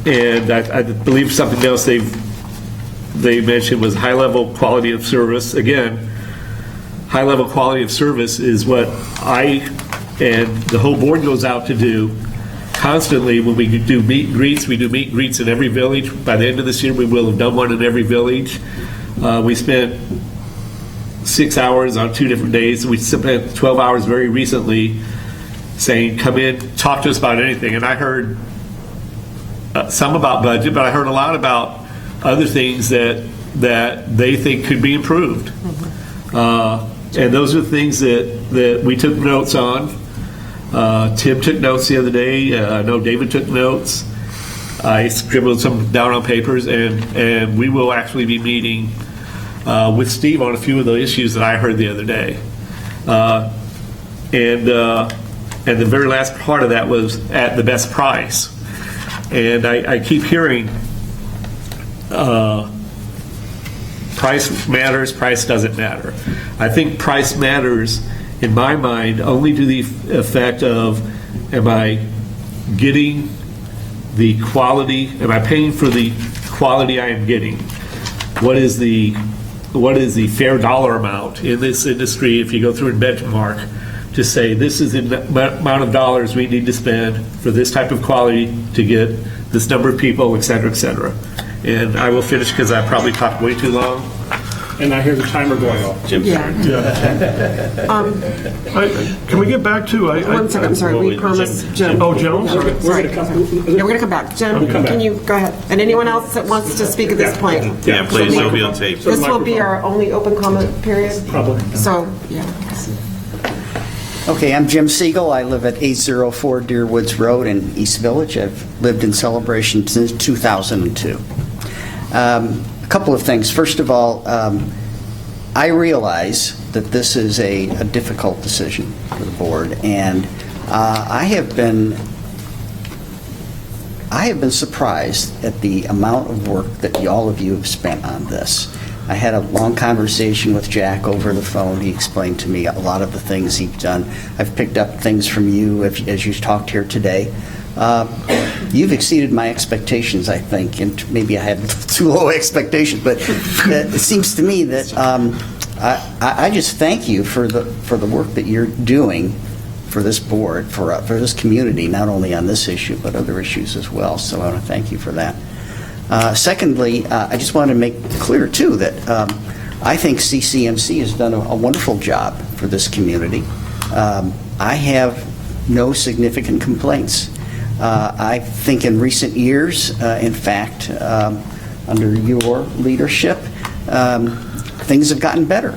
And I believe something else they mentioned was high-level quality of service. Again, high-level quality of service is what I and the whole board goes out to do constantly. When we do meet and greets, we do meet and greets in every village. By the end of this year, we will have done one in every village. We spent 6 hours on 2 different days. We spent 12 hours very recently saying, come in, talk to us about anything. And I heard some about budget, but I heard a lot about other things that they think could be improved. And those are things that we took notes on. Tim took notes the other day. I know David took notes. I scribbled some down on papers, and we will actually be meeting with Steve on a few of the issues that I heard the other day. And the very last part of that was at the best price. And I keep hearing price matters, price doesn't matter. I think price matters, in my mind, only to the effect of, am I getting the quality, am I paying for the quality I am getting? What is the fair dollar amount in this industry, if you go through and benchmark, to say this is the amount of dollars we need to spend for this type of quality to get this number of people, et cetera, et cetera. And I will finish because I probably talked way too long. And I hear the timer going off. Jim's turn. Can we get back to? 1 second, I'm sorry, we promised Jim. Oh, Jones? We're going to come back. Jim, can you go ahead? And anyone else that wants to speak at this point? Yeah, please, it'll be on tape. This will be our only open comment period. Probably. So, yeah. Okay, I'm Jim Siegel. I live at 804 Deer Woods Road in East Village. I've lived in Celebration since 2002. A couple of things. First of all, I realize that this is a difficult decision for the board, and I have been I have been surprised at the amount of work that all of you have spent on this. I had a long conversation with Jack over the phone. He explained to me a lot of the things he's done. I've picked up things from you as you talked here today. You've exceeded my expectations, I think, and maybe I had too low expectations, but it seems to me that I just thank you for the work that you're doing for this board, for this community, not only on this issue, but other issues as well. So I want to thank you for that. Secondly, I just want to make clear, too, that I think CCMC has done a wonderful job for this community. I have no significant complaints. I think in recent years, in fact, under your leadership, things have gotten better.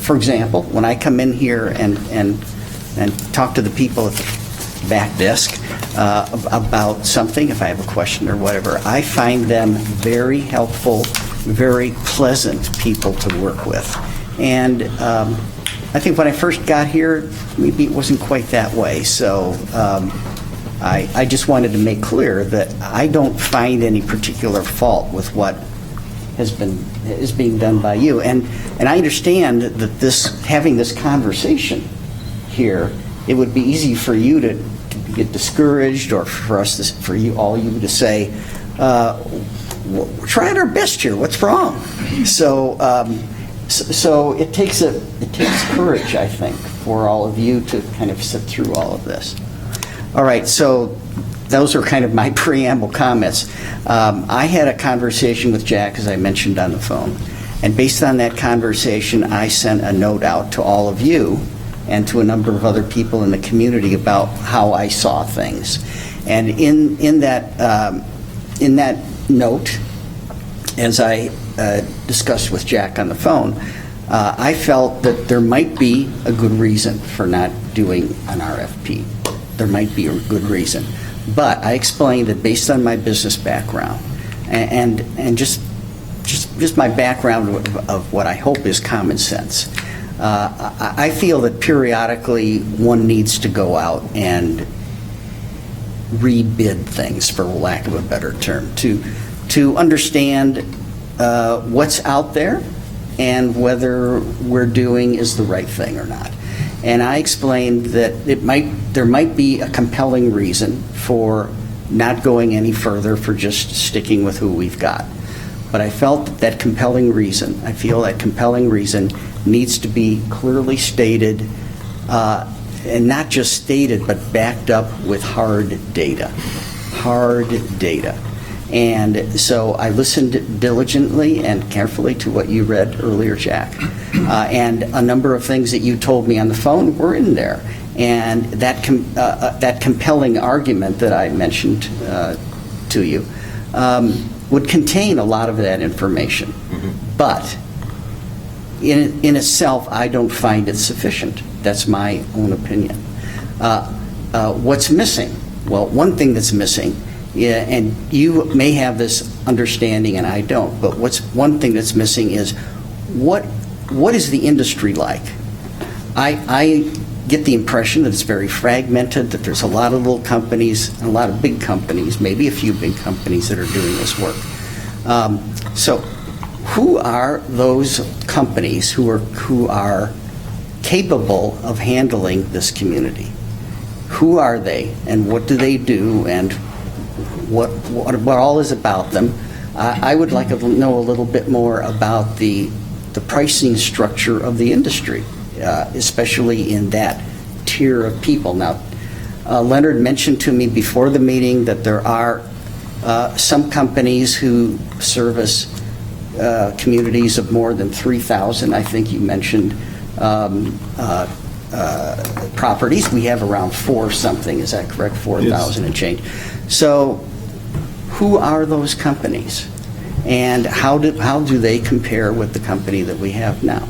For example, when I come in here and talk to the people at the back desk about something, if I have a question or whatever, I find them very helpful, very pleasant people to work with. And I think when I first got here, maybe it wasn't quite that way. So I just wanted to make clear that I don't find any particular fault with what is being done by you. And I understand that having this conversation here, it would be easy for you to get discouraged, or for us, for all you to say, we're trying our best here. What's wrong? So it takes courage, I think, for all of you to kind of sit through all of this. All right, so those are kind of my preamble comments. I had a conversation with Jack, as I mentioned, on the phone. And based on that conversation, I sent a note out to all of you and to a number of other people in the community about how I saw things. And in that note, as I discussed with Jack on the phone, I felt that there might be a good reason for not doing an RFP. There might be a good reason. But I explained that based on my business background and just my background of what I hope is common sense, I feel that periodically one needs to go out and rebid things, for lack of a better term, to understand what's out there and whether we're doing is the right thing or not. And I explained that there might be a compelling reason for not going any further, for just sticking with who we've got. But I felt that compelling reason needs to be clearly stated, and not just stated, but backed up with hard data. And so I listened diligently and carefully to what you read earlier, Jack. And a number of things that you told me on the phone were in there. And that compelling argument that I mentioned to you would contain a lot of that information. Mm-hmm. But in itself, I don't find it sufficient. That's my own opinion. What's missing? Well, one thing that's missing, and you may have this understanding and I don't, but one thing that's missing is what is the industry like? I get the impression that it's very fragmented, that there's a lot of little companies and a lot of big companies, maybe a few big companies that are doing this work. So who are those companies who are capable of handling this community? Who are they, and what do they do, and what all is about them? I would like to know a little bit more about the pricing structure of the industry, especially in that tier of people. Now, Leonard mentioned to me before the meeting that there are some companies who service communities of more than 3,000, I think you mentioned, properties. We have around 4 something, is that correct? 4,000 and change. So who are those companies? And how do they compare with the company that we have now?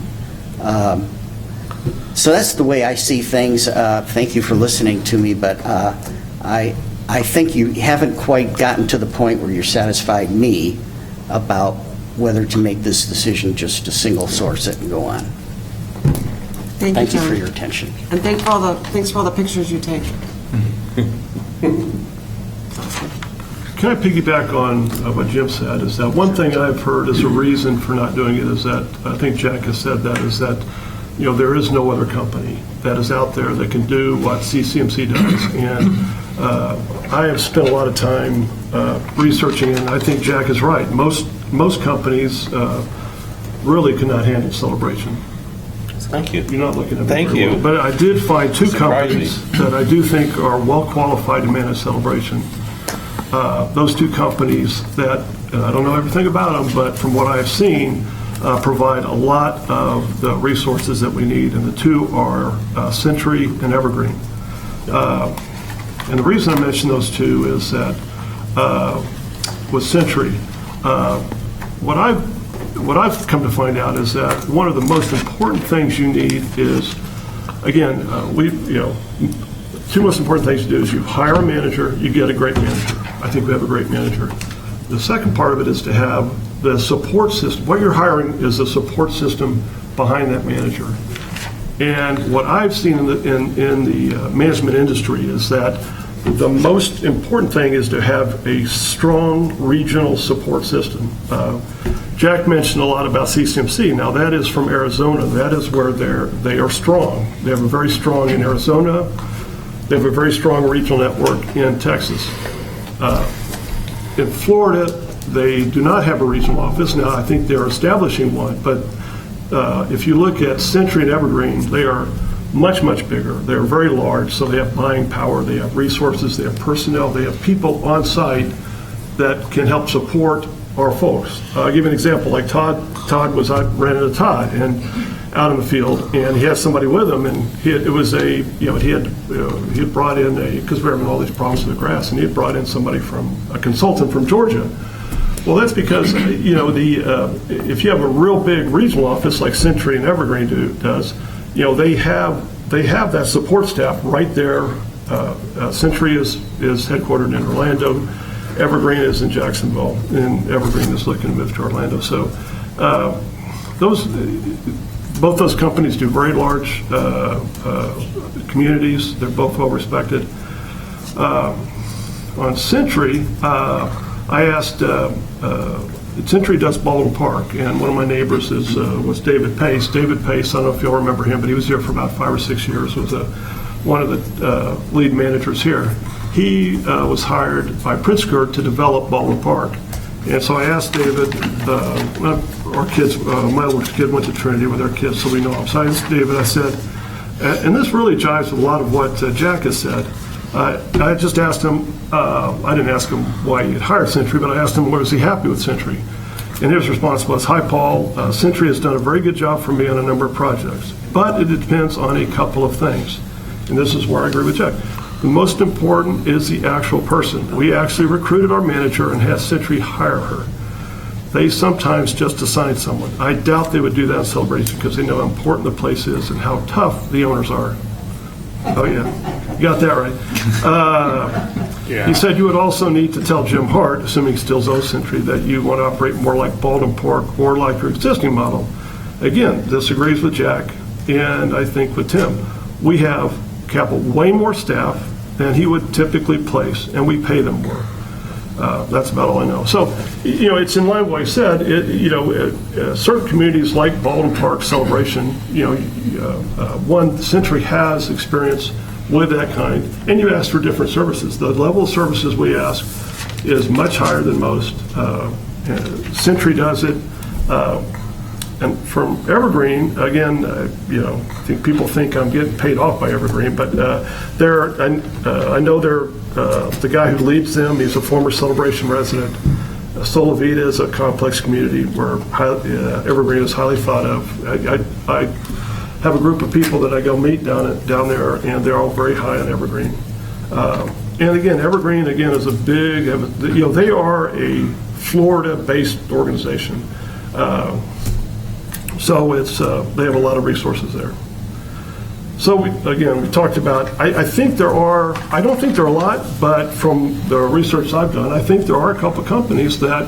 So that's the way I see things. Thank you for listening to me, but I think you haven't quite gotten to the point where you're satisfied me about whether to make this decision just to single source it and go on. Thank you for your attention. And thanks for all the pictures you take. Can I piggyback on what Jim said? Is that one thing I've heard as a reason for not doing it is that, I think Jack has said that, is that, there is no other company that is out there that can do what CCMC does. And I have spent a lot of time researching, and I think Jack is right. Most companies really cannot handle celebration. Thank you. You're not looking at me Thank very you. well. But I did find two Surprised me. companies that I do think are well qualified to manage celebration. Those two companies that, and I don't know everything about them, but from what I've seen, provide a lot of the resources that we need, and the two are Century and Evergreen. And the reason I mention those two is that with Century, what I've come to find out is that one of the most important things you need is, again, two most important things to do is you hire a manager, you get a great manager. I think we have a great manager. The second part of it is to have the support system. What you're hiring is a support system behind that manager. And what I've seen in the management industry is that the most important thing is to have a strong regional support system. Jack mentioned a lot about CCMC. Now that is from Arizona. That is where they are strong. They have a very strong in Arizona. They have a very strong regional network in Texas. In Florida, they do not have a regional office. Now, I think they're establishing one, but if you look at Century and Evergreen, they are much, much bigger. They're very large, so they have buying power, they have resources, they have personnel, they have people on site that can help support our folks. I'll give you an example. Like I ran into Todd and out in the field, and he had somebody with him, and he had brought in because we're having all these problems with the grass, and he had brought in a consultant from Georgia. Well, that's because if you have a real big regional office like Century and Evergreen does, they have that support staff right there. Century is headquartered in Orlando. Evergreen is in Jacksonville, and Evergreen is looking to move to Orlando. So both those companies do very large communities. They're both well respected. On Century, I asked, Century does Baldwin Park, and one of my neighbors was David Pace. David Pace, I don't know if you'll remember him, but he was here for about 5 or 6 years, was one of the lead managers here. He was hired by Pritzker to develop Baldwin Park. And so I asked David, our kids, my oldest kid went to Trinity with our kids, so we know him. So I asked David, I said, and this really jives with a lot of what Jack has said. I just asked him, I didn't ask him why he had hired Century, but I asked him, was he happy with Century? And his response was, "Hi, Paul, Century has done a very good job for me on a number of projects, but it depends on a couple of things." And this is where I agree with Jack. The most important is the actual person. We actually recruited our manager and had Century hire her. They sometimes just assign someone. I doubt they would do that in Celebration because they know how important the place is and how tough the owners are. Oh, yeah. You got that right. He said you would also need to tell Jim Hart, assuming he still owns Century, that you want to operate more like Baldwin Park or like your existing model. Again, this agrees with Jack and I think with Tim. We have capital way more staff than he would typically place, and we pay them more. That's about all I know. So, it's in line with what I said. Certain communities like Baldwin Park Celebration, one Century has experience with that kind, and you ask for different services. The level of services we ask is much higher than most. Century does it. And from Evergreen, again, I think people think I'm getting paid off by Evergreen, but I know they're the guy who leads them. He's a former Celebration resident. Solavita is a complex community where Evergreen is highly thought of. I have a group of people that I go meet down there, and they're all very high on Evergreen. And again, Evergreen is a big, they are a Florida-based organization. So they have a lot of resources there. So we talked about, I don't think there are a lot, but from the research I've done, I think there are a couple of companies that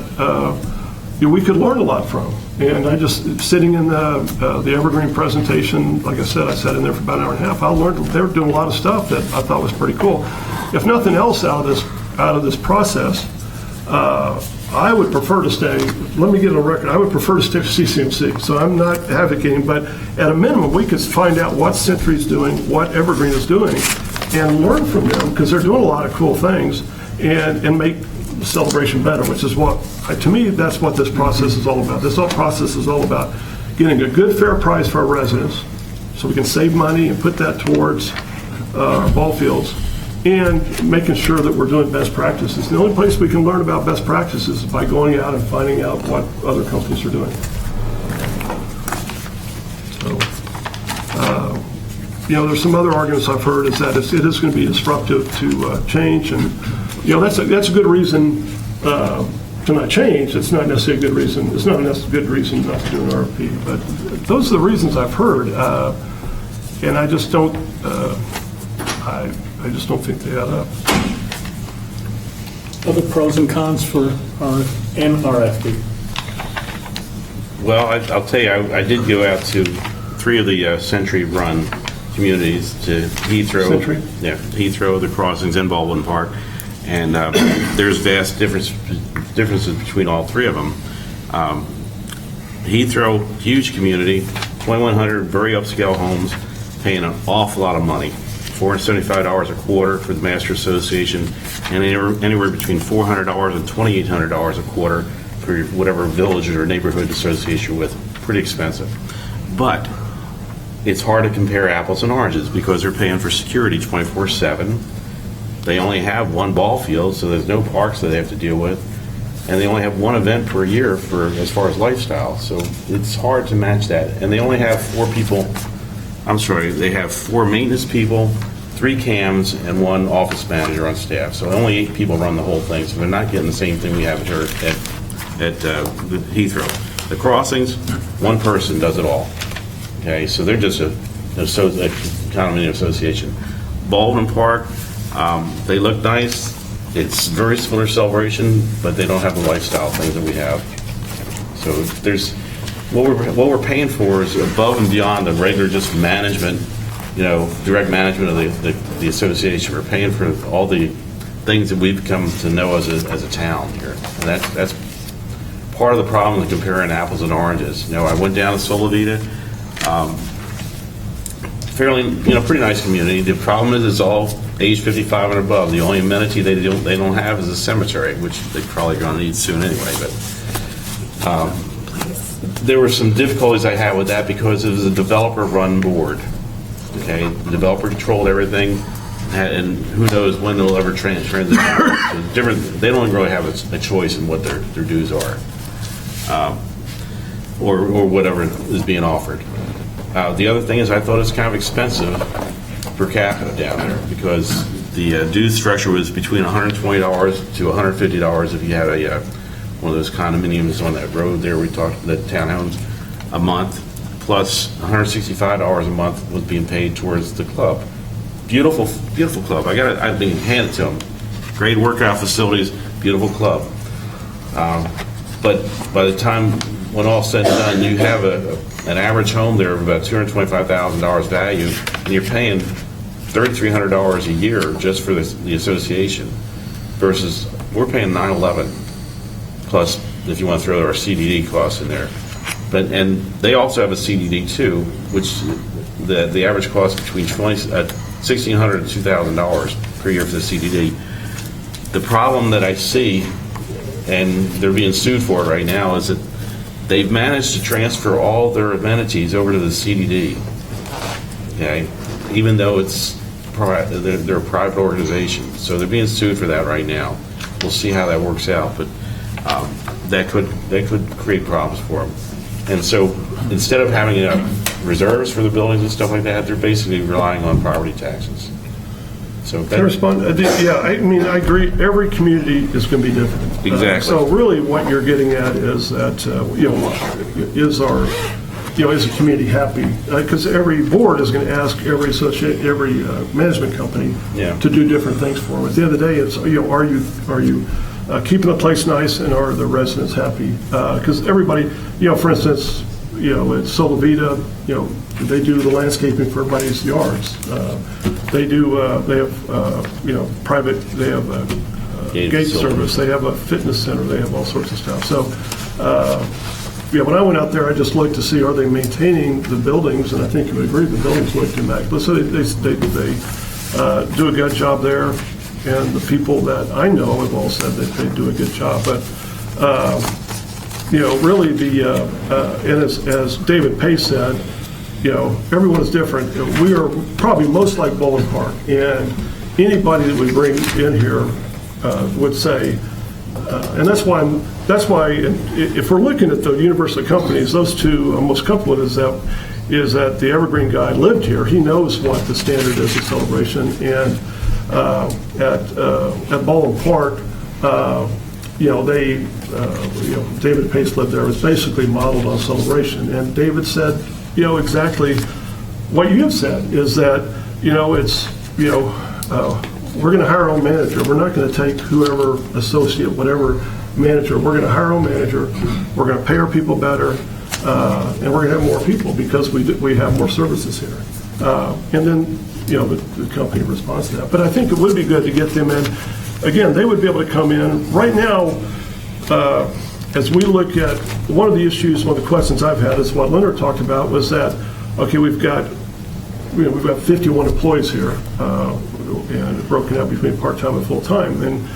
we could learn a lot from. And I just, sitting in the Evergreen presentation, like I sat in there for about an hour and a half. I learned they were doing a lot of stuff that I thought was pretty cool. If nothing else out of this process, I would prefer to stay, let me get on record, I would prefer to stick to CCMC. So I'm not advocating, but at a minimum, we could find out what Century's doing, what Evergreen is doing, and learn from them, because they're doing a lot of cool things, and make the celebration better, which is what, to me, that's what this process is all about. This whole process is all about getting a good, fair price for our residents, so we can save money and put that towards our ball fields, and making sure that we're doing best practices. The only place we can learn about best practices is by going out and finding out what other companies are doing. So, there's some other arguments I've heard is that it is going to be disruptive to change, and that's a good reason to not change. It's not necessarily a good reason. It's not a good reason not to do an RFP, but those are the reasons I've heard, and I just don't. I just don't think they add up. Other pros and cons for an RFP? Well, I'll tell you, I did go out to 3 of the Century-run communities, to Heathrow. Century? Yeah, Heathrow, the Crossings, and Baldwin Park. And there's vast differences between all 3 of them. Heathrow, huge community, 2,100 very upscale homes, paying an awful lot of money. $475 a quarter for the Master Association, and anywhere between $400 and $2,800 a quarter for whatever village or neighborhood association you're with. Pretty expensive. But it's hard to compare apples and oranges because they're paying for security 24/7. They only have 1 ball field, so there's no parks that they have to deal with. And they only have 1 event per year for as far as lifestyle. So it's hard to match that. And they only have 4 people. They have 4 maintenance people, 3 cams, and 1 office manager on staff. So only 8 people run the whole thing, so they're not getting the same thing we have here at Heathrow. The Crossings, 1 person does it all. Okay, so they're just a condominium association. Baldwin Park, they look nice. It's very similar celebration, but they don't have the lifestyle things that we have. So there's... What we're paying for is above and beyond the regular just management, direct management of the association. We're paying for all the things that we've come to know as a town here. And that's part of the problem with comparing apples and oranges. I went down to Solivita, fairly, pretty nice community. The problem is it's all age 55 and above. The only amenity they don't have is a cemetery, which they're probably going to need soon anyway. But there were some difficulties I had with that because it was a developer-run board. Okay, the developer controlled everything, and who knows when they'll ever transition. They don't really have a choice in what their dues are, or whatever is being offered. The other thing is I thought it was kind of expensive per capita down there because the dues structure was between $120 to $150 if you had one of those condominiums on that road there we talked, the townhomes, a month, plus $165 a month was being paid towards the club. Beautiful, beautiful club. I've been handed to them. Great workout facilities, beautiful club. But by the time when all said and done, you have an average home there of about $225,000 value, and you're paying $3,300 a year just for the association, versus we're paying $911. Plus, if you want to throw our CDD costs in there. And they also have a CDD too, which the average cost between $1,600 and $2,000 per year for the CDD. The problem that I see, and they're being sued for it right now, is that they've managed to transfer all their amenities over to the CDD. Okay, even though they're a private organization, so they're being sued for that right now. We'll see how that works out, but that could create problems for them. And so instead of having reserves for the buildings and stuff like that, they're basically relying on property taxes. So Can I respond? Yeah, I mean, I agree. Every community is going to be different. Exactly. So really what you're getting at is that, is a community happy? Because every board is going to ask every management company to do different things for them. At the end of the day, it's, are you keeping the place nice and are the residents happy? Because everybody, for instance, at Sola Vita, they do the landscaping for everybody's yards. They have private, they have gate service, they have a fitness center, they have all sorts of stuff. So, when I went out there, I just looked to see, are they maintaining the buildings? And I think you would agree, the buildings look immaculate. So they do a good job there. And the people that I know have all said that they do a good job. But, really and as David Pace said, everyone is different. We are probably most like Bowling Park. And anybody that we bring in here would say, and that's why if we're looking at the universe of companies, those two I'm most comfortable with is that the Evergreen guy lived here. He knows what the standard is of Celebration. And at Baldwin Park, David Pace lived there. It was basically modeled on Celebration, and David said, exactly what you have said is that, we're going to hire our own manager. We're not going to take whoever associate, whatever manager. We're going to hire our own manager. We're going to pay our people better, and we're going to have more people because we have more services here. And then the company responds to that. But I think it would be good to get them in. Again, they would be able to come in. Right now, as we look at, one of the issues, one of the questions I've had is what Leonard talked about was that, okay, we've got 51 employees here, and broken out between part-time and full-time. And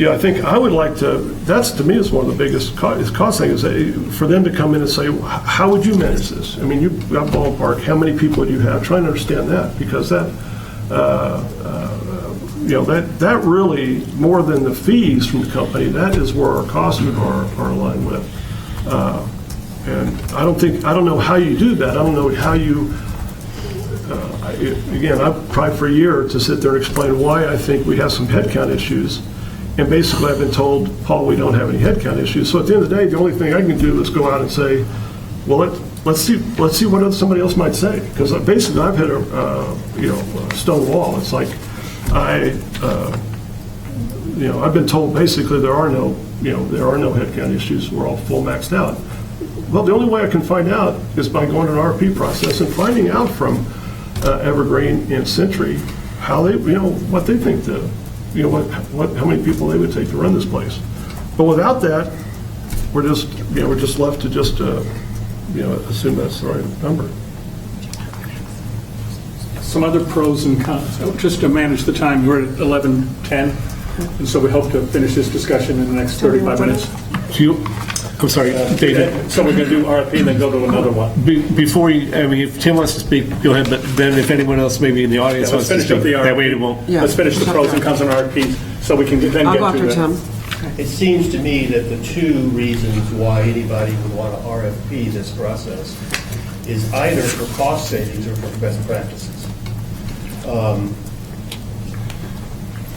I think I would like to, that's to me is one of the biggest cost things, is for them to come in and say, how would you manage this? I mean, you've got ballpark, how many people do you have? Trying to understand that, because that, that really, more than the fees from the company, that is where our costs are aligned with. And I don't know how you do that. I don't know how you, again, I've tried for a year to sit there and explain why I think we have some headcount issues. And basically, I've been told, Paul, we don't have any headcount issues. So at the end of the day, the only thing I can do is go out and say, well, let's see what somebody else might say. Because basically, I've hit a stone wall. It's like I've been told basically there are no headcount issues. We're all full maxed out. Well, the only way I can find out is by going to an RFP process and finding out from Evergreen and Century how they, what they think how many people they would take to run this place. But without that, we're just left to just assume that's the right number. Some other pros and cons. Just to manage the time, we're at 11:10, and so we hope to finish this discussion in the next 35 minutes. I'm sorry, David. So we're going to do RFP and then go to another one. Before you, if Tim wants to speak, go ahead, but then if anyone else maybe in the audience wants to speak, that way it won't. Yeah. Let's finish the pros and cons on RFP so we can then I'll get go to after that. Tim. It seems to me that the two reasons why anybody would want to RFP this process is either for cost savings or for best practices.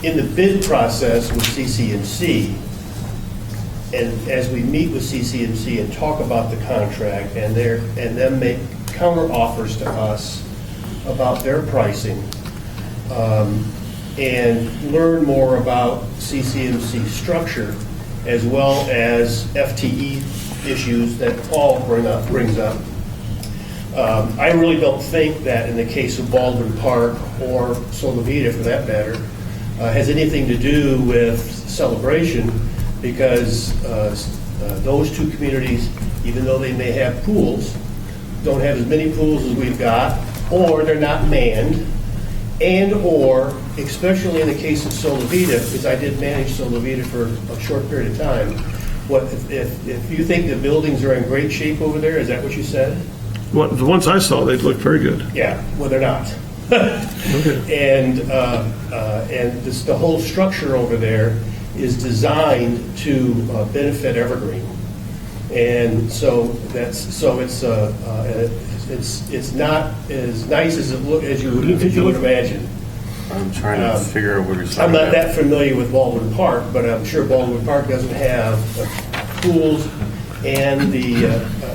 In the bid process with CCMC, and as we meet with CCMC and talk about the contract and then make counter offers to us about their pricing, and learn more about CCMC structure as well as FTE issues that Paul brings up. I really don't think that in the case of Baldwin Park or Sola Vita for that matter, has anything to do with Celebration, because those two communities, even though they may have pools, don't have as many pools as we've got, or they're not manned, and or, especially in the case of Sola Vita, because I did manage Sola Vita for a short period of time, if you think the buildings are in great shape over there, is that what you said? Well, the ones I saw, they looked very good. Yeah, well, they're not. Okay. And the whole structure over there is designed to benefit Evergreen, and so it's not as nice as you would imagine. I'm trying to figure out what you're saying. I'm not that familiar with Baldwin Park, but I'm sure Baldwin Park doesn't have pools and the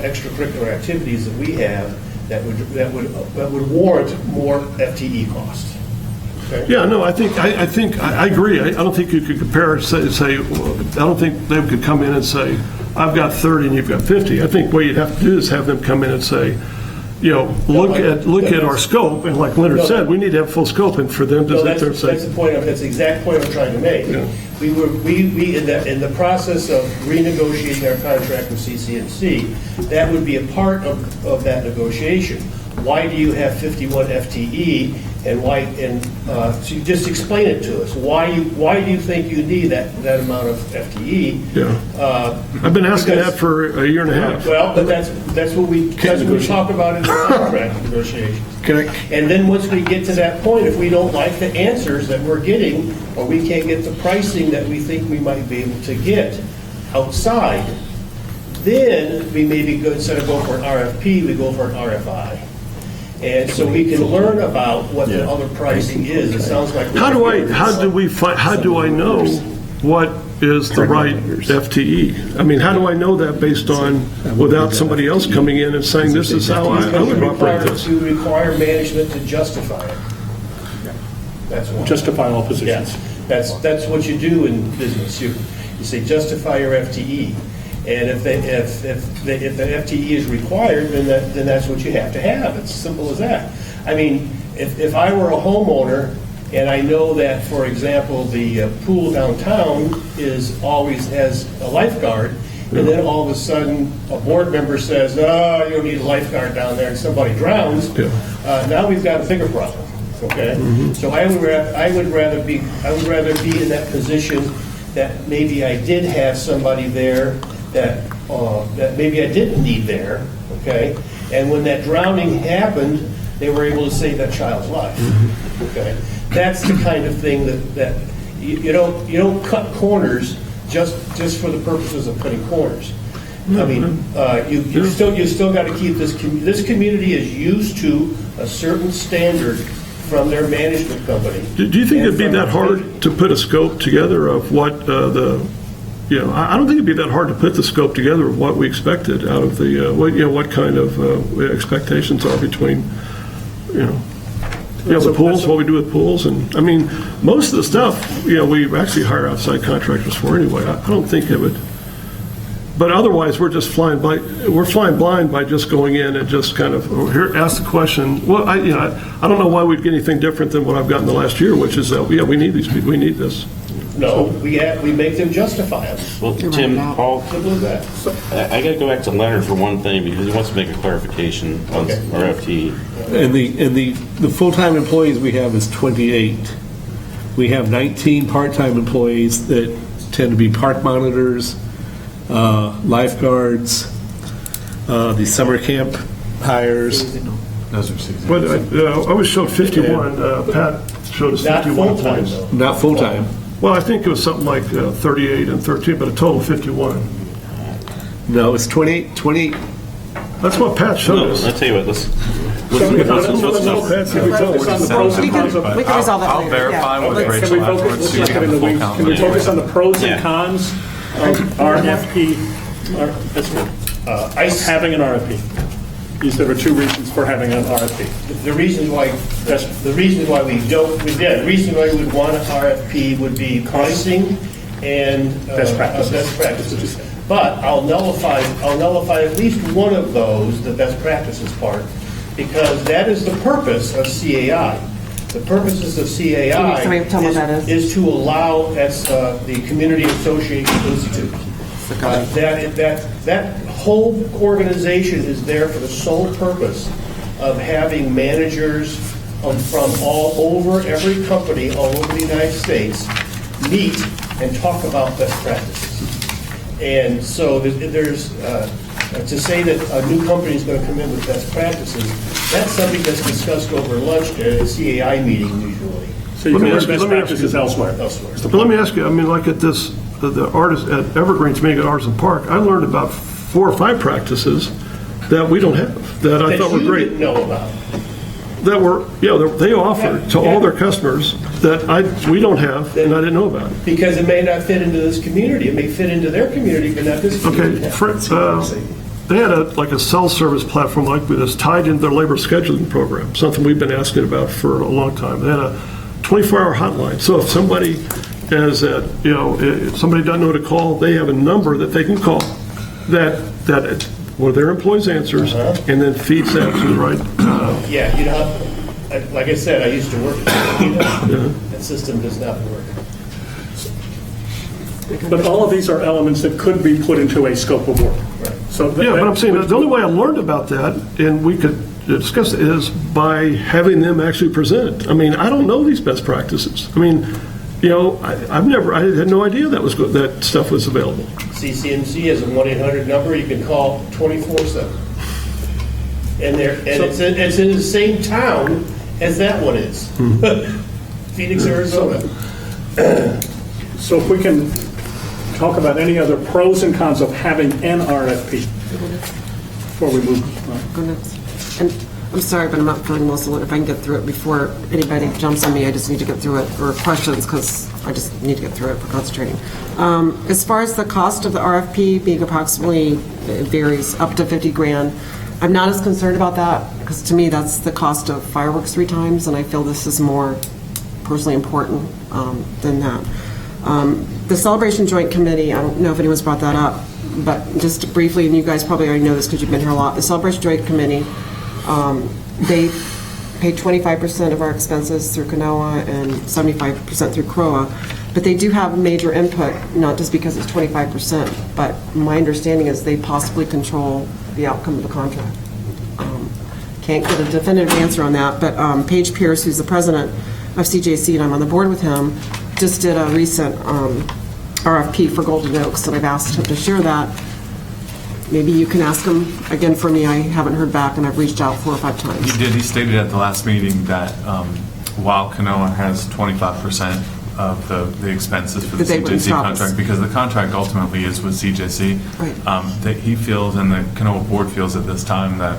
extracurricular activities that we have that would warrant more FTE costs. Yeah, no, I agree. I don't think you could compare, I don't think they could come in and say, I've got 30 and you've got 50. I think what you'd have to do is have them come in and say, look at our scope, and like Leonard said, we need to have full scope, and for them to sit there and say. That's the point, that's the exact point I'm trying to make. Yeah. We in the process of renegotiating our contract with CCMC, that would be a part of that negotiation. Why do you have 51 FTE, and why? And so you just explain it to us. Why do you think you need that amount of FTE? Yeah. I've been asking that for a year and a half. Well, but that's what we talk about in the contract negotiations. And then once we get to that point, if we don't like the answers that we're getting, or we can't get the pricing that we think we might be able to get outside, then we may be good, instead of going for an RFP, we go for an RFI. And so we can learn about what the other pricing is. It sounds like. How do I know what is the right FTE? I mean, how do I know that based on, without somebody else coming in and saying, this is how I would operate this? You require management to justify it. That's why. Justify all positions. Yeah. That's what you do in business. You say justify your FTE. And if the FTE is required, then that's what you have to have. It's simple as that. I mean, if I were a homeowner and I know that, for example, the pool downtown always has a lifeguard, and then all of a sudden a board member says, "Oh, you don't need a lifeguard down there," and somebody drowns. Now we've got a bigger problem. Okay, so I would rather be in that position that maybe I did have somebody there that maybe I didn't need there, okay? And when that drowning happened, they were able to save that child's life, okay? That's the kind of thing that you don't cut corners just for the purposes of cutting corners. I mean, you still got to keep this community is used to a certain standard from their management company. Do you think it'd be that hard to put a scope together of what I don't think it'd be that hard to put the scope together of what we expected out of the, what kind of expectations are between, the pools, what we do with pools. And, I mean, most of the stuff, we actually hire outside contractors for anyway. I don't think it would. But otherwise, we're just flying blind by just going in and just kind of ask the question. Well, I don't know why we'd get anything different than what I've gotten the last year, which is that we need these people, we need this. No, we make them justify it. Well, Tim, Paul, Simple as that. I got to go back to Leonard for one thing, because he wants to make a clarification on our FTE. And the full-time employees we have is 28. We have 19 part-time employees that tend to be park monitors, lifeguards, the summer camp hires. Those are 60. But I was showed 51. Pat showed us Not 51 full-time, employees. though. Not full-time. Well, I think it was something like 38 and 13, but a total of 51. No, it's 28. That's what Pat showed No, us. I'll tell you what, let's Pat said we told us. Focus on the pros and cons of. We can resolve that I'll later. verify Yeah. with Let's- Rachel Can we focus, afterwards, let's so you look at have it in the the full weeks. count. Can we focus on the pros Yeah. and cons of RFP, that's good. Having an RFP. You said there were two reasons for having an RFP. The reason why we would want an RFP would be pricing and Best practices. Best practices. But I'll nullify at least one of those, the best practices part, because that is the purpose of CAI. The purposes of CAI Can you tell me what that is? is to allow, that's the Community Association Institute. That whole organization is there for the sole purpose of having managers from all over, every company all over the United States meet and talk about best practices. And so there's to say that a new company is going to come in with best practices, that's something that's discussed over lunch at a CAI meeting usually. So you Let can me learn ask you- best let me ask practices you- elsewhere. But let me ask you, I mean, like at this, the artist at Evergreen's meeting at Artisan Park, I learned about 4 or 5 practices that we don't have, that I thought were That you great. didn't know about. That were, they offer to all their customers that we don't have and I didn't know about. Because it may not fit into this community. It may fit into their community, but not this community. Okay, they had a self-service platform like this tied into their labor scheduling program, something we've been asking about for a long time. They had a 24-hour hotline. So if somebody is at, if somebody doesn't know to call, they have a number that they can call that one of their employees answers and then feeds that to the right. Yeah, like I said, I used to work at that system does not work. But all of these are elements that could be put into a scope of work. So Yeah, but I'm saying that the only way I learned about that, and we could discuss it, is by having them actually present it. I mean, I don't know these best practices. I mean, I had no idea that stuff was available. CCMC has a 1-800 number you can call 24/7. And it's in the same town as that one is. Phoenix, Arizona. So if we can talk about any other pros and cons of having an RFP before we move on. And I'm sorry, but I'm not feeling well, so if I can get through it before anybody jumps on me, I just need to get through it, or questions, because I just need to get through it for concentrating. As far as the cost of the RFP being approximately, it varies, up to 50 grand, I'm not as concerned about that, because to me, that's the cost of fireworks 3 times, and I feel this is more personally important than that. The Celebration Joint Committee, I don't know if anyone's brought that up, but just briefly, and you guys probably already know this because you've been here a lot, the Celebration Joint Committee, they pay 25% of our expenses through CROA and 75% through CROA, but they do have major input, not just because it's 25%, but my understanding is they possibly control the outcome of the contract. Can't get a definitive answer on that, but Paige Pierce, who's the president of CJC, and I'm on the board with him, just did a recent RFP for Golden Oaks, and I've asked him to share that. Maybe you can ask him again for me. I haven't heard back, and I've reached out 4 or 5 times. He did. He stated at the last meeting that while Canoa has 25% of the expenses for the CJC contract, because the contract ultimately is with CJC, Right. That he feels, and the Canoa board feels at this time, that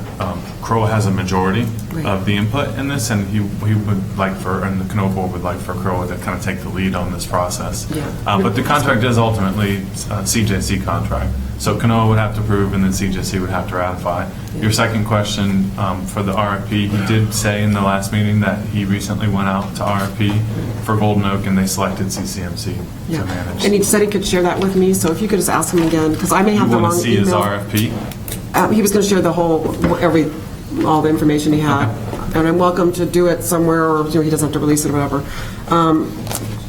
CROA has a majority Right. of the input in this, and he would like and the Canoa board would like for CROA to kind of take the lead on this process. Yeah. But the contract is ultimately a CJC contract. So Canoa would have to approve, and then CJC would have to ratify. Your second question for the RFP, he did say in the last meeting that he recently went out to RFP for Golden Oak, and they selected CCMC Yeah. to manage. And he said he could share that with me, so if you could just ask him again, because I may have the You wrong want to see his email. RFP? He was going to share the whole, all the information he had, and I'm welcome to do it somewhere, or he doesn't have to release it or whatever.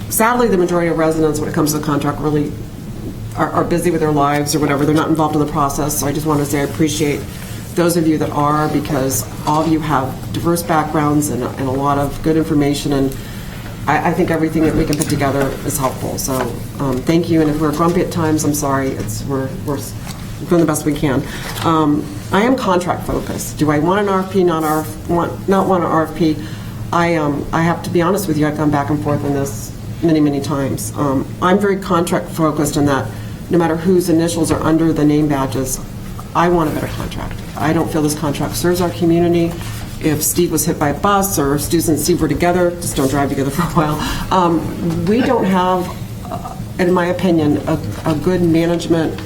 Sadly, the majority of residents, when it comes to the contract, really are busy with their lives or whatever. They're not involved in the process, so I just want to say I appreciate those of you that are, because all of you have diverse backgrounds and a lot of good information, and I think everything that we can put together is helpful. So thank you, and if we're grumpy at times, I'm sorry. We're doing the best we can. I am contract focused. Do I want an RFP? Not want an RFP? I have to be honest with you. I've gone back and forth on this many times. I'm very contract focused in that no matter whose initials are under the name badges, I want a better contract. I don't feel this contract serves our community. If Steve was hit by a bus, or Steve and Steve were together, just don't drive together for a while. We don't have, in my opinion, a good management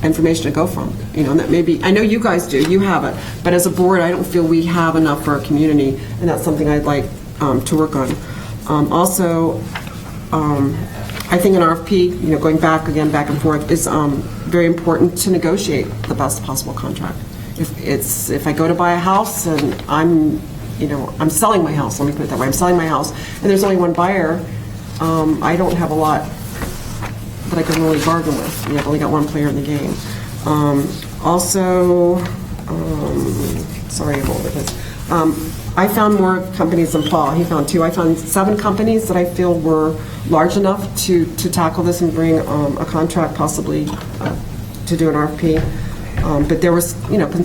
information to go from. And that maybe, I know you guys do, you have it, but as a board, I don't feel we have enough for our community, and that's something I'd like to work on. Also, I think an RFP, going back and forth, is very important to negotiate the best possible contract. If I go to buy a house and I'm selling my house, let me put it that way, I'm selling my house, and there's only one buyer, I don't have a lot that I can really bargain with. I've only got one player in the game. Sorry, I'm over this. I found more companies than Paul. He found 2. I found 7 companies that I feel were large enough to tackle this and bring a contract possibly to do an RFP. But there was,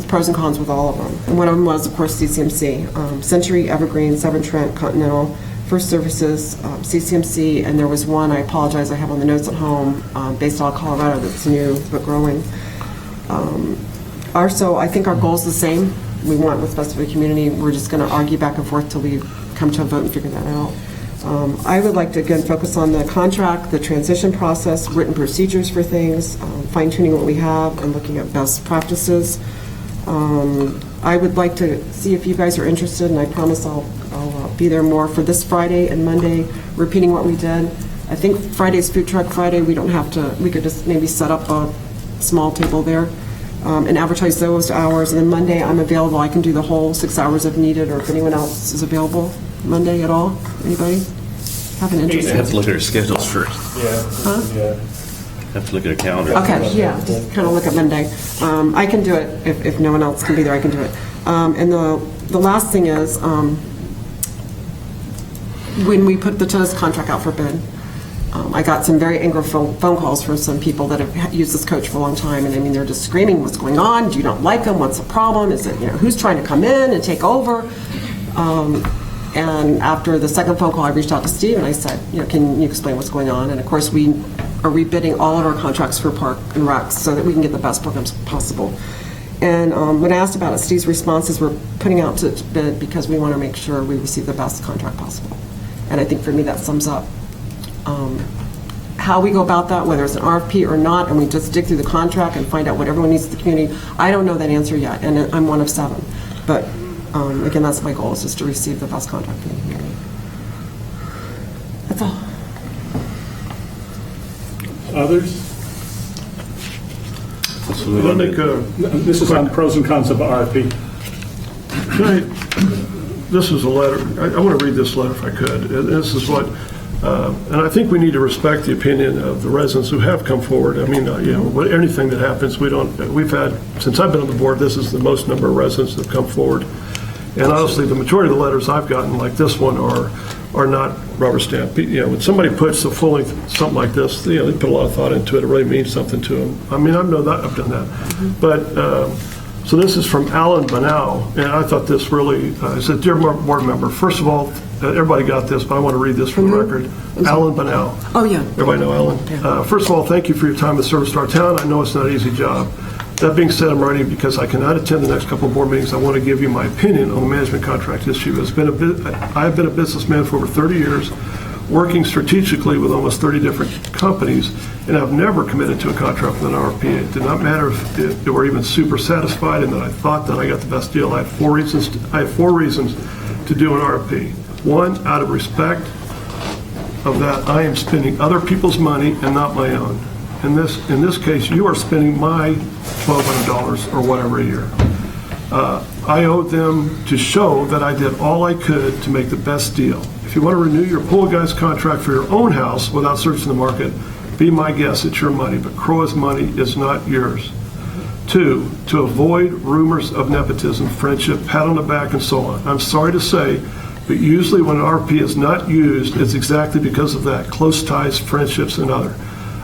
pros and cons with all of them. And one of them was, of course, CCMC. Century, Evergreen, Severn Trent, Continental, First Services, CCMC, and there was one, I apologize, I have on the notes at home, based out of Colorado, that's new but growing. So I think our goal is the same. We want what's best for the community. We're just going to argue back and forth till we come to a vote and figure that out. I would like to, again, focus on the contract, the transition process, written procedures for things, fine-tuning what we have, and looking at best practices. I would like to see if you guys are interested, and I promise I'll be there more for this Friday and Monday, repeating what we did. I think Friday's Food Truck Friday, we don't have to, we could just maybe set up a small table there and advertise those hours. And then Monday, I'm available. I can do the whole 6 hours if needed, or if anyone else is available Monday at all. Anybody have an interest? I have to look at our schedules first. Yeah. Have to look at a calendar. Okay, yeah, just kind of look at Monday. I can do it. If no one else can be there, I can do it. And the last thing is, when we put the tennis contract out for bid, I got some very angry phone calls from some people that have used this coach for a long time, and I mean, they're just screaming, what's going on? Do you not like him? What's the problem? Is it, who's trying to come in and take over? And after the second phone call, I reached out to Steve and I said, can you explain what's going on? And of course, we are rebidding all of our contracts for Park and Recs so that we can get the best programs possible. And when I asked about it, Steve's response is, we're putting out to bid because we want to make sure we receive the best contract possible. And I think for me, that sums up how we go about that, whether it's an RFP or not, and we just dig through the contract and find out what everyone needs in the community. I don't know that answer yet, and I'm one of 7. But again, that's my goal, is just to receive the best contract in the community. That's all. Others? This is on the pros and cons of RFP. This is a letter. I want to read this letter if I could. This is what, and I think we need to respect the opinion of the residents who have come forward. I mean, anything that happens, we've had, since I've been on the board, this is the most number of residents that have come forward. And honestly, the majority of the letters I've gotten, like this one, are not rubber stamp. When somebody puts a full length, something like this, they put a lot of thought into it. It really means something to them. I mean, I've done that. But, so this is from Alan Banau, and I thought this really, it said, "Dear board member, first of all," everybody got this, but I want to read this for the record. Alan Banau. Oh, yeah. Everybody know Alan? Yeah. First of all, thank you for your time and service to our town. I know it's not an easy job. That being said, I'm writing because I cannot attend the next couple of board meetings. I want to give you my opinion on the management contract issue. I've been a businessman for over 30 years, working strategically with almost 30 different companies, and I've never committed to a contract with an RFP. It did not matter if they were even super satisfied and that I thought that I got the best deal. I have four reasons to do an RFP. One, out of respect of that I am spending other people's money and not my own. In this case, you are spending my $1,200 or whatever a year. I owe them to show that I did all I could to make the best deal. If you want to renew your pool guys contract for your own house without searching the market, be my guest, it's your money, but CROA's money is not yours. 2, to avoid rumors of nepotism, friendship, pat on the back, and so on. I'm sorry to say, but usually when an RP is not used, it's exactly because of that, close ties, friendships, and other.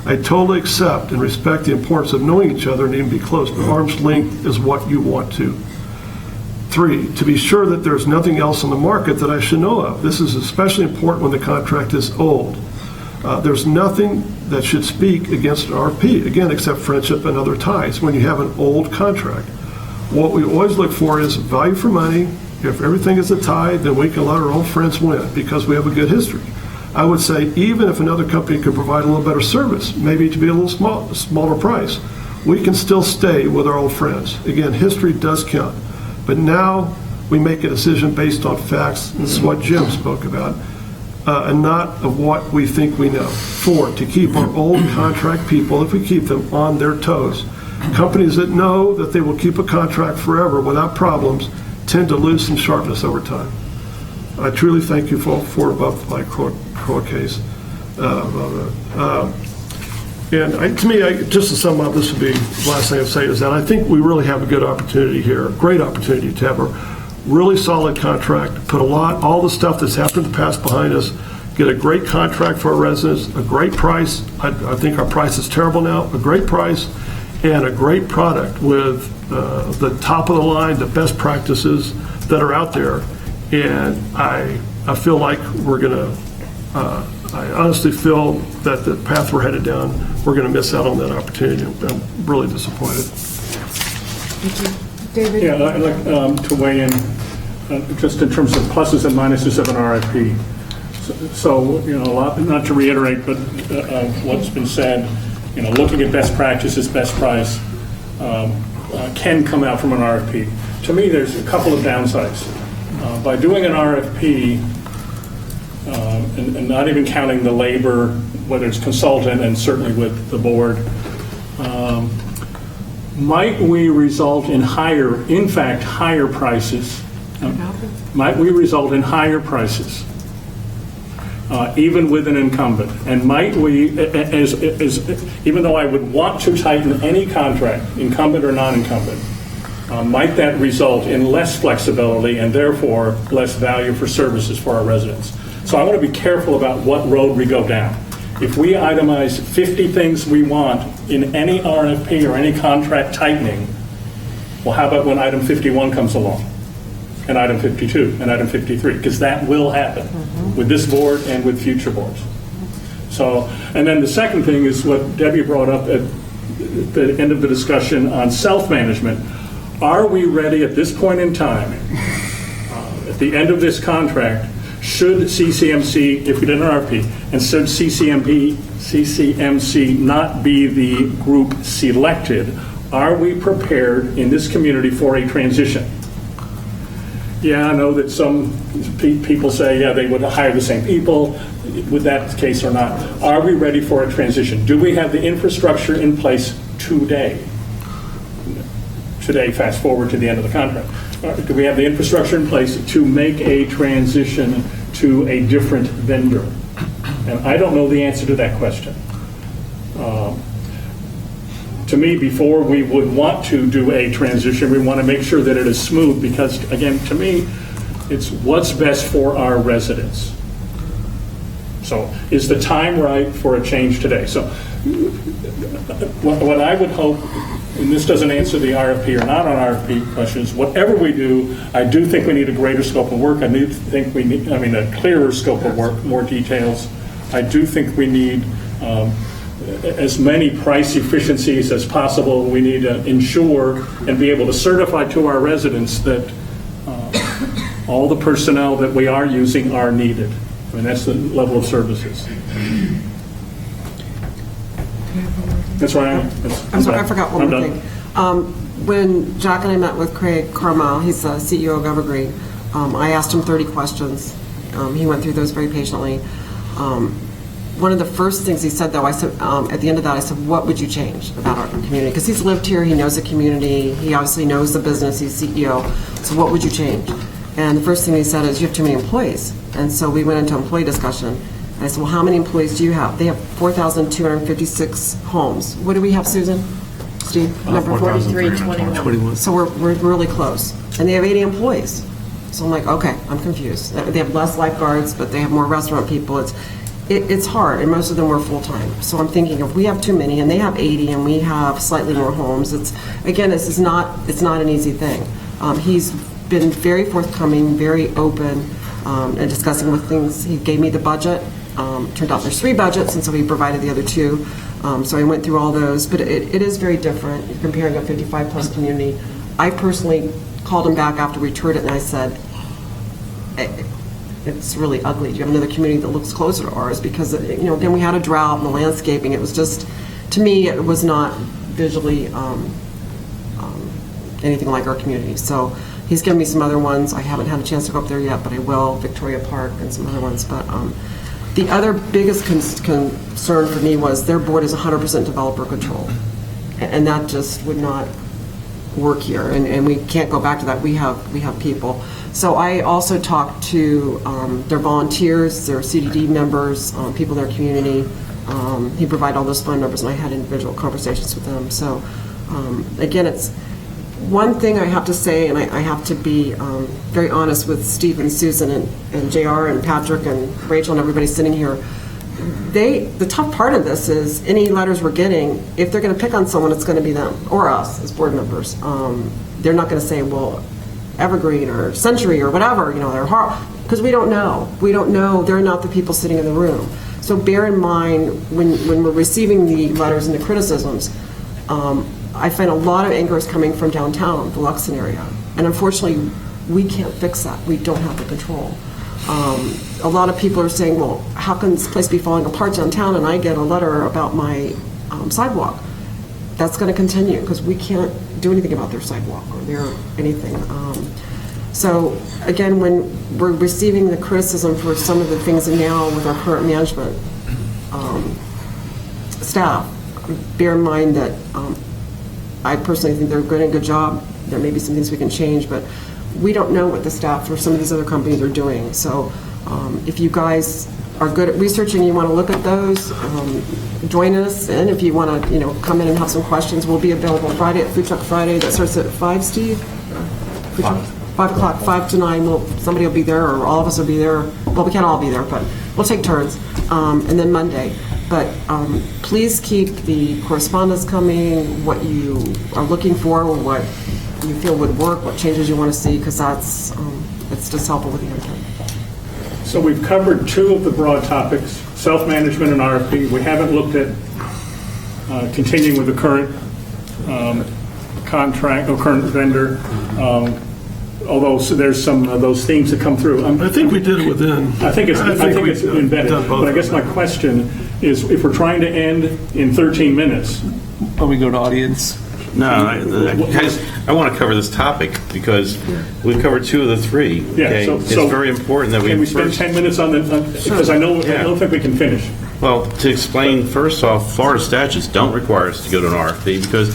I totally accept and respect the importance of knowing each other and even be close, but arm's length is what you want to. 3, to be sure that there's nothing else on the market that I should know of. This is especially important when the contract is old. There's nothing that should speak against an RP, again, except friendship and other ties when you have an old contract. What we always look for is value for money. If everything is a tie, then we can let our old friends win because we have a good history. I would say even if another company could provide a little better service, maybe to be a little smaller price, we can still stay with our old friends. Again, history does count. But now we make a decision based on facts. This is what Jim spoke about, and not of what we think we know. 4, to keep our old contract people, if we keep them, on their toes. Companies that know that they will keep a contract forever without problems tend to lose some sharpness over time. I truly thank you for above my CROA case. And to me, just to sum up, this would be the last thing I'd say is that I think we really have a good opportunity here, a great opportunity to have a really solid contract, put all the stuff that's happened in the past behind us, get a great contract for our residents, a great price. I think our price is terrible now, a great price, and a great product with the top of the line, the best practices that are out there. And I feel like we're going to, I honestly feel that the path we're headed down, we're going to miss out on that opportunity. I'm really disappointed. Thank you. David? Yeah, I'd like to weigh in just in terms of pluses and minuses of an RFP. So a lot, not to reiterate, but what's been said, looking at best practices, best price can come out from an RFP. To me, there's a couple of downsides. By doing an RFP, and not even counting the labor, whether it's consultant and certainly with the board. Might we result in higher prices? Might we result in higher prices, even with an incumbent? And might we, even though I would want to tighten any contract, incumbent or non-incumbent, might that result in less flexibility and therefore less value for services for our residents? So I want to be careful about what road we go down. If we itemize 50 things we want in any RFP or any contract tightening, well, how about when item 51 comes along? And item 52, and item 53, because that will happen with this board and with future boards. So, and then the second thing is what Debbie brought up at the end of the discussion on self-management. Are we ready at this point in time, at the end of this contract, should CCMC, if we did an RFP, and should CCMC not be the group selected, are we prepared in this community for a transition? Yeah, I know that some people say, yeah, they would hire the same people. With that case or not, are we ready for a transition? Do we have the infrastructure in place today? Today, fast forward to the end of the contract. Do we have the infrastructure in place to make a transition to a different vendor? And I don't know the answer to that question. To me, before we would want to do a transition, we want to make sure that it is smooth because, again, to me, it's what's best for our residents. So is the time right for a change today? So what I would hope, and this doesn't answer the RFP or not on RFP questions, whatever we do, I do think we need a greater scope of work. I do think we need, a clearer scope of work, more details. I do think we need as many price efficiencies as possible. We need to ensure and be able to certify to our residents that all the personnel that we are using are needed. I mean, that's the level of services. That's where I am. I'm sorry, I forgot one more thing. When Jack and I met with Craig Carmel, he's the CEO of Evergreen, I asked him 30 questions. He went through those very patiently. One of the first things he said, though, I said, at the end of that, I said, what would you change about our community? Because he's lived here, he knows the community, he obviously knows the business, he's CEO, so what would you change? And the first thing he said is, you have too many employees. And so we went into employee discussion. And I said, well, how many employees do you have? They have 4,256 homes. What do we have, Susan? Steve? Number 4321. So we're really close. And they have 80 employees. So I'm like, okay, I'm confused. They have less lifeguards, but they have more restaurant people. It's hard, and most of them were full-time. So I'm thinking if we have too many, and they have 80, and we have slightly more homes, it's not an easy thing. He's been very forthcoming, very open, and discussing with things. He gave me the budget. Turned out there's 3 budgets, and so he provided the other 2. So I went through all those, but it is very different. You're comparing a 55-plus community. I personally called him back after we toured it, and I said, it's really ugly. Do you have another community that looks closer to ours? Because, again, we had a drought and the landscaping. It was just, to me, it was not visually anything like our community. So he's given me some other ones. I haven't had a chance to go up there yet, but I will, Victoria Park and some other ones. But the other biggest concern for me was their board is 100% developer control. And that just would not work here. And we can't go back to that. We have people. So I also talked to their volunteers, their CDD members, people in their community. He provided all those phone numbers, and I had individual conversations with them. So again, it's one thing I have to say, and I have to be very honest with Steve and Susan and JR and Patrick and Rachel and everybody sitting here. The tough part of this is any letters we're getting, if they're going to pick on someone, it's going to be them or us as board members. They're not going to say, well, Evergreen or Century or whatever, they're hard, because we don't know. We don't know. They're not the people sitting in the room. So bear in mind when we're receiving the letters and the criticisms, I find a lot of anger is coming from downtown, the Luxon area. And unfortunately, we can't fix that. We don't have the control. A lot of people are saying, well, how can this place be falling apart downtown and I get a letter about my sidewalk? That's going to continue because we can't do anything about their sidewalk or their anything. So again, when we're receiving the criticism for some of the things now with our current management staff, bear in mind that I personally think they're doing a good job. There may be some things we can change, but we don't know what the staff for some of these other companies are doing. So if you guys are good at researching, you want to look at those, join us. And if you want to, come in and have some questions, we'll be available Friday at Food Truck Friday. That starts at 5, Steve? 5 o'clock, 5 to 9. Somebody will be there, or all of us will be there. Well, we can't all be there, but we'll take turns. And then Monday. But please keep the correspondence coming, what you are looking for, what you feel would work, what changes you want to see, because it's just helpful with the intent. So we've covered 2 of the broad topics, self-management and RFP. We haven't looked at continuing with the current contract or current vendor, although there's some of those themes that come through. I think we did it within. I think it's embedded. But I guess my question is, if we're trying to end in 13 minutes. When we go to audience. No, guys, I want to cover this topic because we've covered 2 of the 3. Yeah, Okay? so It's very important that we... Can we spend 10 minutes on because I don't think we can finish. Well, to explain, first off, Florida statutes don't require us to go to an RFP because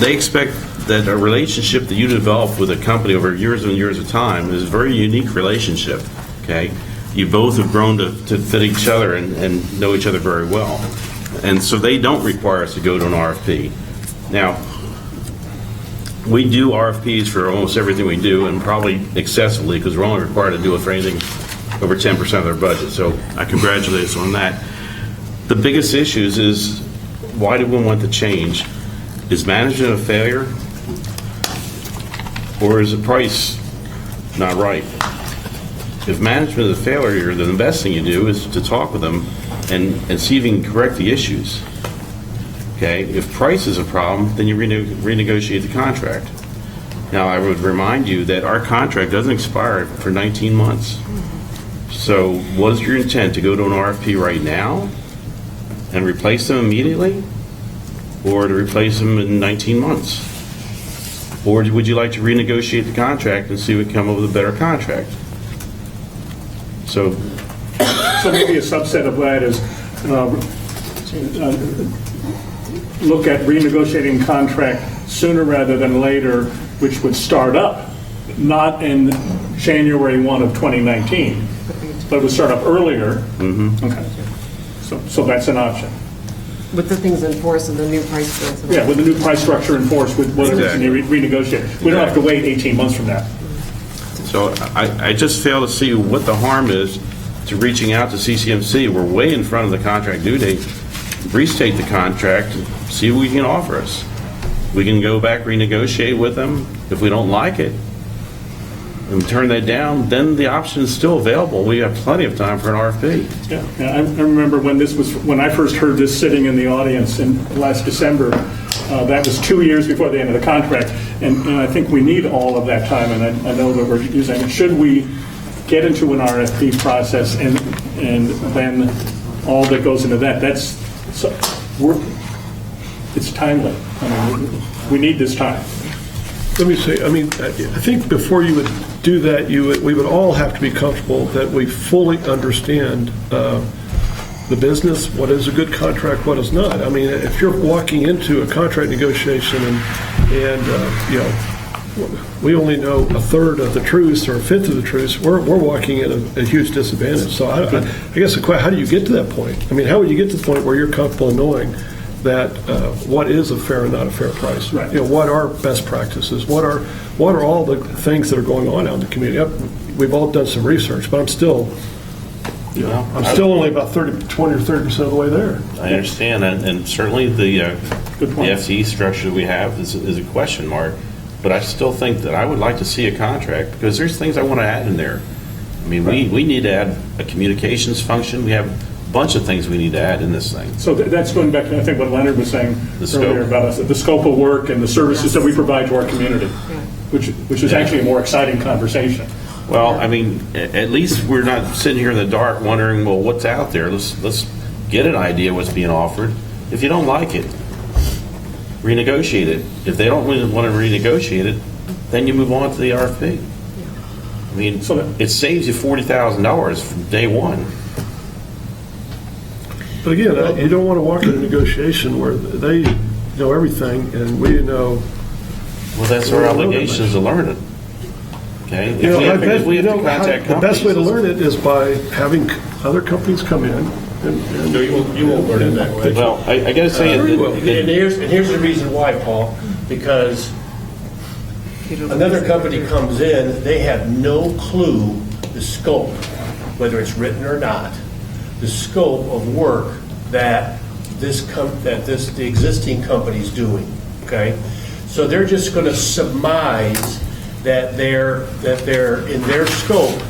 they expect that a relationship that you develop with a company over years and years of time is a very unique relationship, okay? You both have grown to fit each other and know each other very well. And so they don't require us to go to an RFP. Now, we do RFPs for almost everything we do, and probably excessively, because we're only required to do it for anything over 10% of their budget. So I congratulate us on that. The biggest issues is, why do we want the change? Is management a failure? Or is the price not right? If management is a failure, then the best thing you do is to talk with them and see if you can correct the issues. Okay, if price is a problem, then you renegotiate the contract. Now, I would remind you that our contract doesn't expire for 19 months. So what is your intent, to go to an RFP right now and replace them immediately, or to replace them in 19 months? Or would you like to renegotiate the contract and see if we can come up with a better contract? So maybe a subset of that is look at renegotiating contract sooner rather than later, which would start up not in January 1 of 2019, but it would start up earlier. Mm-hmm. Okay. So that's an option. With the things in force and the new price points. Yeah, with the new price structure in force, with whatever you renegotiate. We don't have to wait 18 months from that. So I just fail to see what the harm is to reaching out to CCMC. We're way in front of the contract due date. Restate the contract, and see what we can offer us. We can go back, renegotiate with them. If we don't like it and turn that down, then the option is still available. We have plenty of time for an RFP. Yeah, I remember when I first heard this sitting in the audience in last December. That was 2 years before the end of the contract, and I think we need all of that time. And I know that we're using it. Should we get into an RFP process and then all that goes into that? It's timely. I mean, we need this time. Let me say, I think before you would do that, we would all have to be comfortable that we fully understand the business, what is a good contract, what is not. I mean, if you're walking into a contract negotiation and we only know a third of the truths or a fifth of the truths, we're walking at a huge disadvantage. So I guess the question, how do you get to that point? I mean, how would you get to the point where you're comfortable in knowing that what is a fair and not a fair price? Right. What are best practices? What are all the things that are going on out in the community? We've all done some research, but I'm still only about 20 or 30% of the way there. I understand, and certainly the FTE structure that we have is a question mark, but I still think that I would like to see a contract, because there's things I want to add in there. I mean, we need to add a communications function. We have a bunch of things we need to add in this thing. So that's going back to, I think, what Leonard was saying earlier about the scope of work and the services that we provide to our community, which is actually a more exciting conversation. Well, I mean, at least we're not sitting here in the dark wondering, well, what's out there? Let's get an idea what's being offered. If you don't like it, renegotiate it. If they don't really want to renegotiate it, then you move on to the RFP. I mean, So that- it saves you $40,000 from day one. But again, you don't want to walk in a negotiation where they know everything and we know. Well, that's our obligation is to learn it. Okay? You know, I bet, If we you have know, to contact the best way to companies, learn it is by having other companies come in and. No, you won't learn it that way. Well, I got to say, And it- here's the reason why, Paul, because another company comes in, they have no clue the scope, whether it's written or not, the scope of work that the existing company's doing, okay? So they're just going to surmise that they're in their scope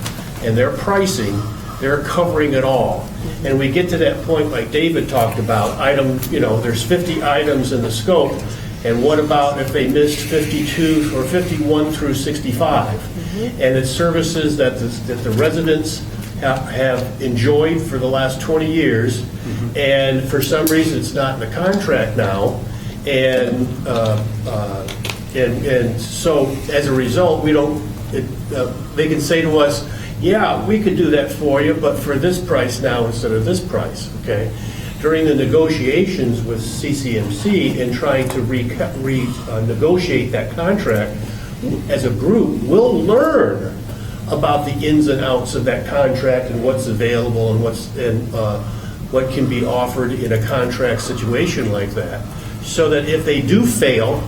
and their pricing, they're covering it all. And we get to that point like David talked about, there's 50 items in the scope, and what about if they missed 52 or 51 through 65? And it's services that the residents have enjoyed for the last 20 years, and for some reason it's not in the contract now, and so as a result, they can say to us, yeah, we could do that for you, but for this price now instead of this price, okay? During the negotiations with CCMC and trying to renegotiate that contract, as a group, we'll learn about the ins and outs of that contract and what's available and what can be offered in a contract situation like that, so that if they do fail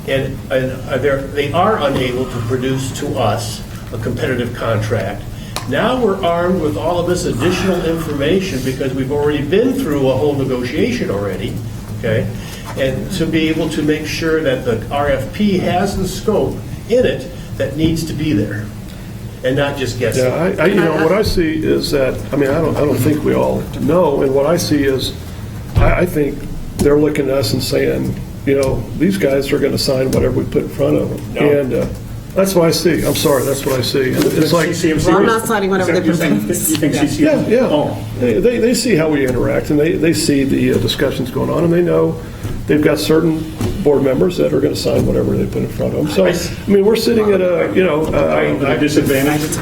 and they are unable to produce to us a competitive contract, now we're armed with all of this additional information because we've already been through a whole negotiation already, okay? And to be able to make sure that the RFP has the scope in it that needs to be there, and not just guessing. Yeah, what I see is that, I don't think we all know, and what I see is, I think they're looking at us and saying, these guys are going to sign whatever we put in front of them. No. And that's what I see. I'm sorry, that's what I see. And it's like, Well, I'm not signing whatever they You think CCMC? yeah. Oh. They see how we interact, and they see the discussions going on, and they know they've got certain board members that are going to sign whatever they put in front of them. So, we're sitting at a, I disadvantage.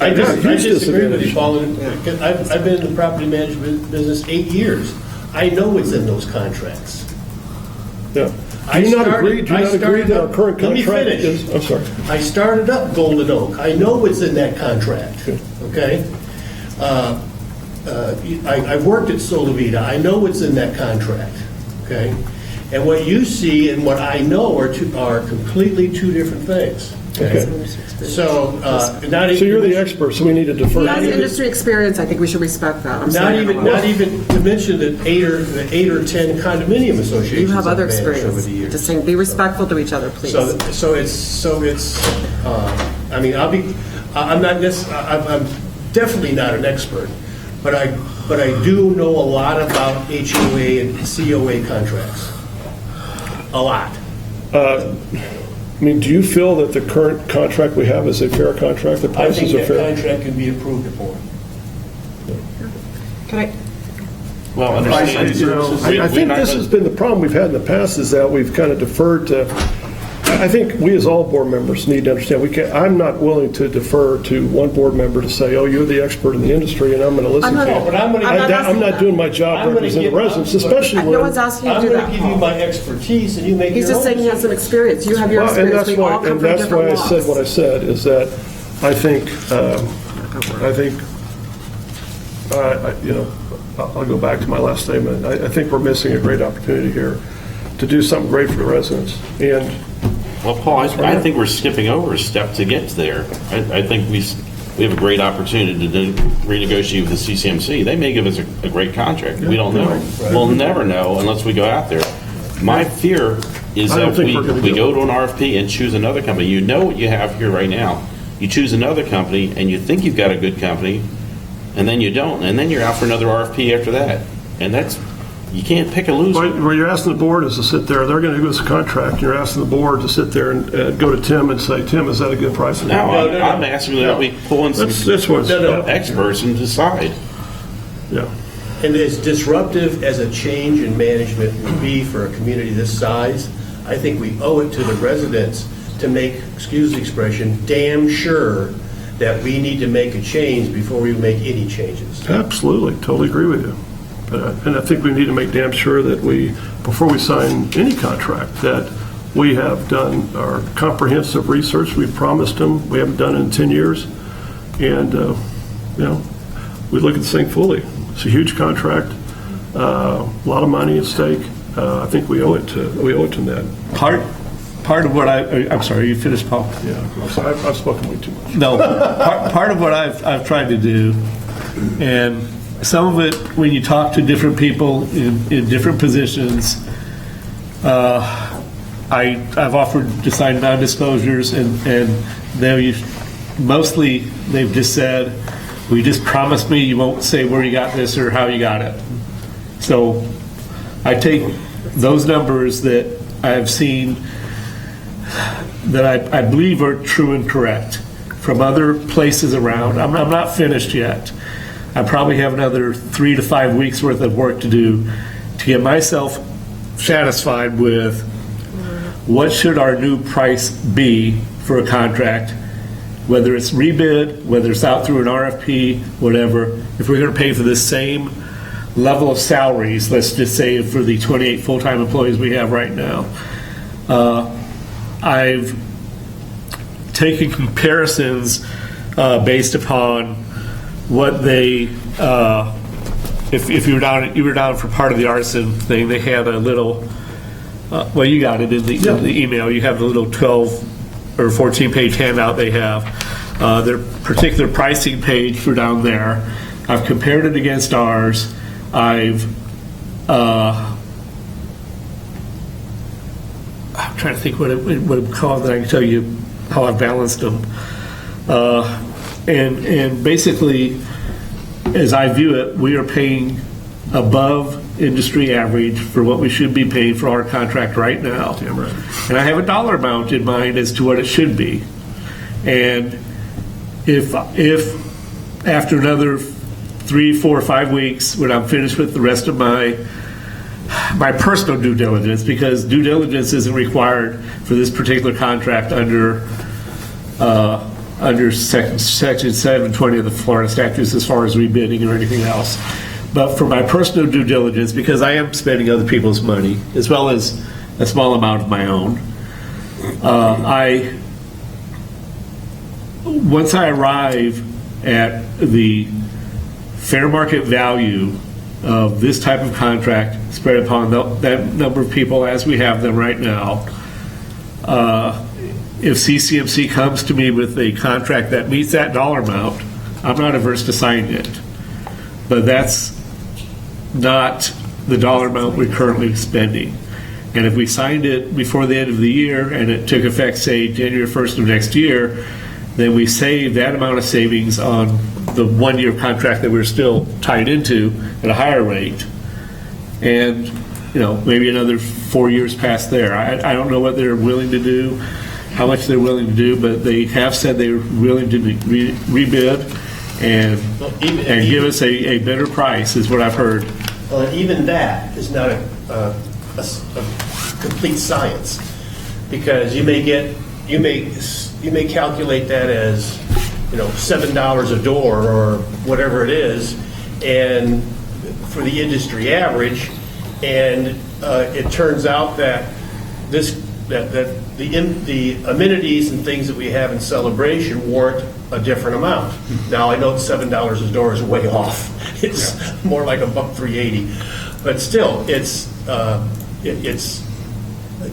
I huge disagree with disadvantage. you, Paul. Because I've been in the property management business 8 years. I know what's in those contracts. Yeah. Do you not agree that our current Let me contract finish. is, I'm sorry. I started up Golden Oak. I know what's in that contract, okay? I've worked at Solavita. I know what's in that contract, okay? And what you see and what I know are completely two different things, okay? So, not even... So you're the expert, so we need to defer. He has industry experience, I think we should respect that. I'm sorry. Not even to mention the 8 or 10 condominium associations. You have other I've managed over experience. the years. Just saying, be respectful to each other, please. I'm definitely not an expert, but I do know a lot about HOA and COA contracts. A lot. Do you feel that the current contract we have is a fair contract? The I prices think are that fair? contract can be approved upon. Can I, well, understand. I think this has been the problem we've had in the past, is that we've kind of deferred to, I think we as all board members need to understand, I'm not willing to defer to one board member to say, oh, you're the expert in the industry and I'm going to listen to you. But I'm not doing my job representing the residents, especially no one's when, asking you to I'm do going to that, give you Paul. my expertise and you make He's your just own saying he has some decision. experience. You have your and experience. that's We all come from why I different said what I walks. said, is that I think, I'll go back to my last statement. I think we're missing a great opportunity here to do something great for the residents. And Well, Paul, I think we're skipping over a step to get there. I think we have a great opportunity to renegotiate with the CCMC. They may give us a great contract. We don't know. We'll never know unless we go out there. My fear is I don't that think we're gonna we go. go to an RFP and choose another company. You know what you have here right now. You choose another company and you think you've got a good company, and then you don't, and then you're out for another RFP after that. And you can't pick a loser. what you're asking the board is to sit there, they're going to give us a contract, you're asking the board to sit there and go to Tim and say, Tim, is that a good price? No, I'm asking that we pull in some That's what it's, experts and decide. yeah. And as disruptive as a change in management would be for a community this size, I think we owe it to the residents to make, excuse the expression, damn sure that we need to make a change before we make any changes. Absolutely, totally agree with you. And I think we need to make damn sure that before we sign any contract, that we have done our comprehensive research. We've promised them. We haven't done it in 10 years. And, we look at this thing fully. It's a huge contract, a lot of money at stake. I think we owe it to Ned. Part of what I'm sorry, you finished, Paul? Yeah, I've spoken way too much. No, part of what I've tried to do, and some of it, when you talk to different people in different positions, I've offered to sign non-disclosures, and mostly they've just said, "We just promised me you won't say where you got this or how you got it." So I take those numbers that I've seen that I believe are true and correct from other places around. I'm not finished yet. I probably have another 3 to 5 weeks worth of work to do to get myself satisfied with what should our new price be for a contract, whether it's rebid, whether it's out through an RFP, whatever. If we're going to pay for the same level of salaries, let's just say for the 28 full-time employees we have right now, I've taken comparisons based upon what they, if you were down for part of the arson thing, they had a little, well, you got it in the email. You have the little 12 or 14-page handout they have. Their particular pricing page for down there. I've compared it against ours. I'm trying to think what it called, that I can tell you how I've balanced them. And basically, as I view it, we are paying above industry average for what we should be paying for our contract right now. Damn right. And I have a dollar amount in mind as to what it should be. And if after another 3, 4, 5 weeks, when I'm finished with the rest of my personal due diligence, because due diligence isn't required for this particular contract under section 720 of the Florida statutes as far as rebidding or anything else. But for my personal due diligence, because I am spending other people's money, as well as a small amount of my own, once I arrive at the fair market value of this type of contract spread upon that number of people as we have them right now, if CCMC comes to me with a contract that meets that dollar amount, I'm not averse to signing it. But that's not the dollar amount we're currently spending. And if we signed it before the end of the year and it took effect, say, January 1st of next year, then we save that amount of savings on the 1-year contract that we're still tied into at a higher rate. And, maybe another 4 years past there. I don't know what they're willing to do, how much they're willing to do, but they have said they're willing to rebid and give us a better price, is what I've heard. Well, even that is not a complete science, because you may calculate that as $7 a door or whatever it is, and for the industry average, and it turns out that the amenities and things that we have in Celebration warrant a different amount. Now I know $7 a door is way off. It's more like $1.380, but still, it's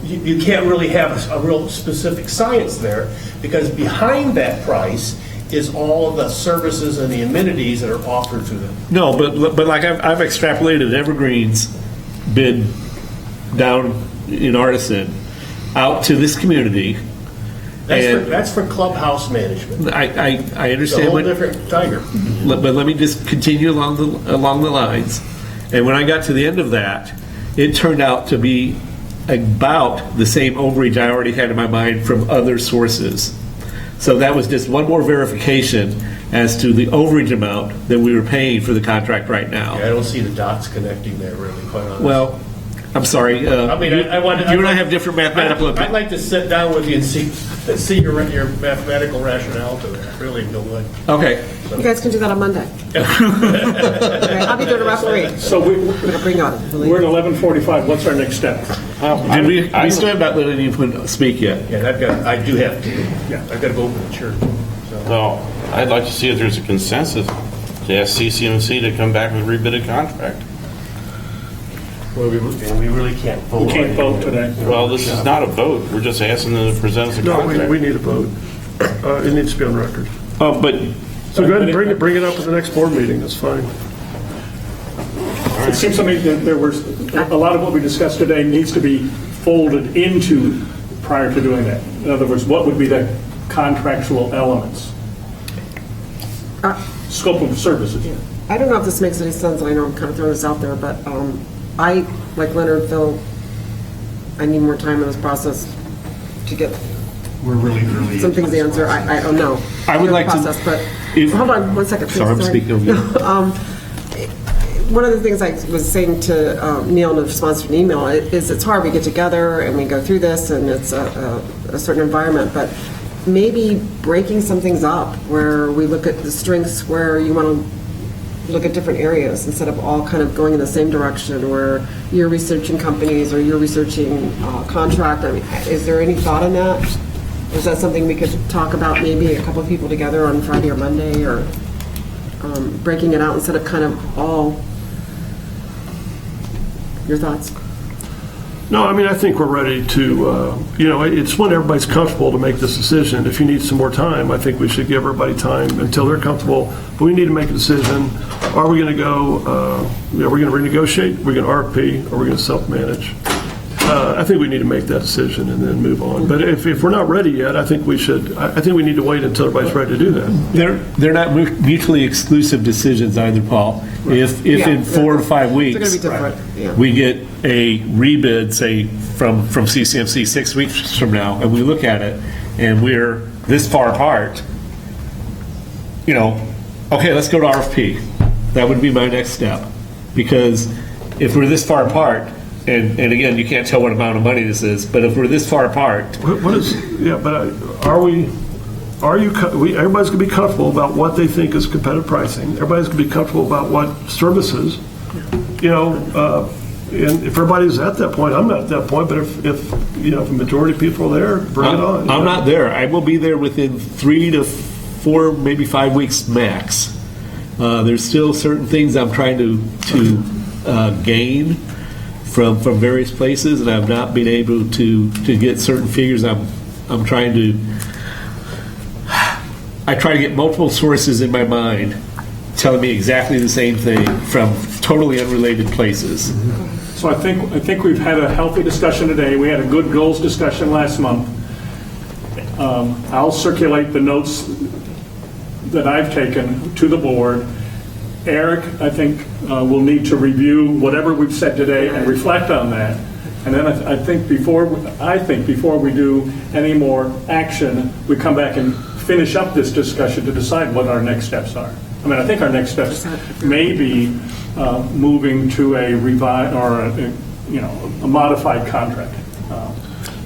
you can't really have a real specific science there, because behind that price is all the services and the amenities that are offered to them. No, but like I've extrapolated Evergreen's bid down in Artisan out to this community. That's for clubhouse management. I understand. It's a whole different tiger. But let me just continue along the lines. And when I got to the end of that, it turned out to be about the same overage I already had in my mind from other sources. So that was just one more verification as to the overage amount that we were paying for the contract right now. Yeah, I don't see the dots connecting there, really, quite honestly. Well, I'm sorry. I mean, I want You and I have different mathematical I'd opinions. like to sit down with you and see your mathematical rationale to that. Really, no way. Okay. You guys can do that on Monday. Okay, I'll be there to referee. So I'm going to bring on it. we're at 11:45. What's our next step? Did we still have not let anyone speak yet. Yeah, I do have to. Yeah, I've got to go over to church. So. Well, I'd like to see if there's a consensus to ask CCMC to come back with a rebid contract. Well, we really can't vote. We can't vote today. Well, this is not a vote. We're just asking them to present us a No, contract. we need a vote. It needs to be on record. Oh, but So go ahead and bring it up at the next board meeting, that's fine. It seems to me that there was, a lot of what we discussed today needs to be folded into prior to doing that. In other words, what would be the contractual elements? Scope of services. I don't know if this makes any sense, and I know I'm kind of throwing this out there, but I, like Leonard, feel I need more time in this process to get We're really early. some things answered. I don't know. I would like to- process, but if- hold on one second, please. Sorry, I'm speaking over you. One of the things I was saying to Neil in response to an email is it's hard. We get together and we go through this, and it's a certain environment, but maybe breaking some things up where we look at the strengths where you want to look at different areas instead of all kind of going in the same direction where you're researching companies or you're researching contract. I mean, is there any thought on that? Is that something we could talk about, maybe a couple of people together on Friday or Monday, or breaking it out instead of kind of all? Your thoughts? No, I mean, I think we're ready to, it's when everybody's comfortable to make this decision. If you need some more time, I think we should give everybody time until they're comfortable. But we need to make a decision. Are we going to go, are we going to renegotiate? Are we going to RFP? Are we going to self-manage? I think we need to make that decision and then move on. But if we're not ready yet, I think we need to wait until everybody's ready to do that. they're not mutually exclusive decisions either, Paul. If in 4 to 5 weeks It's going to be different. Yeah. we get a rebid, say from CCMC 6 weeks from now, and we look at it and we're this far apart, okay, let's go to RFP. That would be my next step, because if we're this far apart, and again, you can't tell what amount of money this is, but if we're this far apart, Everybody's going to be comfortable about what they think is competitive pricing. Everybody's going to be comfortable about what services, and if everybody's at that point, I'm not at that point, but if the majority of people are there, bring it on. I'm not there. I will be there within 3 to 4, maybe 5 weeks max. There's still certain things I'm trying to gain from various places, and I've not been able to get certain figures. I'm trying to. I try to get multiple sources in my mind telling me exactly the same thing from totally unrelated places. So I think we've had a healthy discussion today. We had a good goals discussion last month. I'll circulate the notes that I've taken to the board. Eric, I think, will need to review whatever we've said today and reflect on that. And then I think before we do any more action, we come back and finish up this discussion to decide what our next steps are. I mean, I think our next steps may be moving to a revised or a modified contract.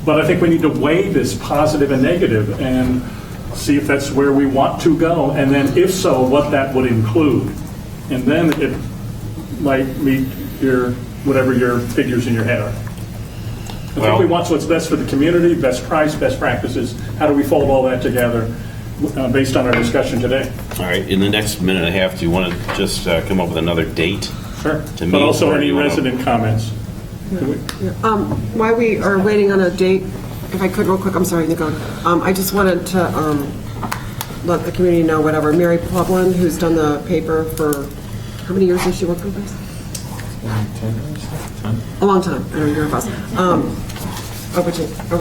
But I think we need to weigh this positive and negative and see if that's where we want to go, and then if so, what that would include. And then it might meet whatever your figures in your head are. I think we want what's best for the community, best price, best practices. How do we fold all that together based on our discussion today? All right, in the next minute and a half, do you want to just come up with another date? Sure. To meet, But also or any you wanna- resident comments. While we are waiting on a date, if I could real quick, I'm sorry, Nico. I just wanted to let the community know whatever. Mary Publin, who's done the paper for, how many years has she worked with us? 10 years. A long time. I know you're a boss. Over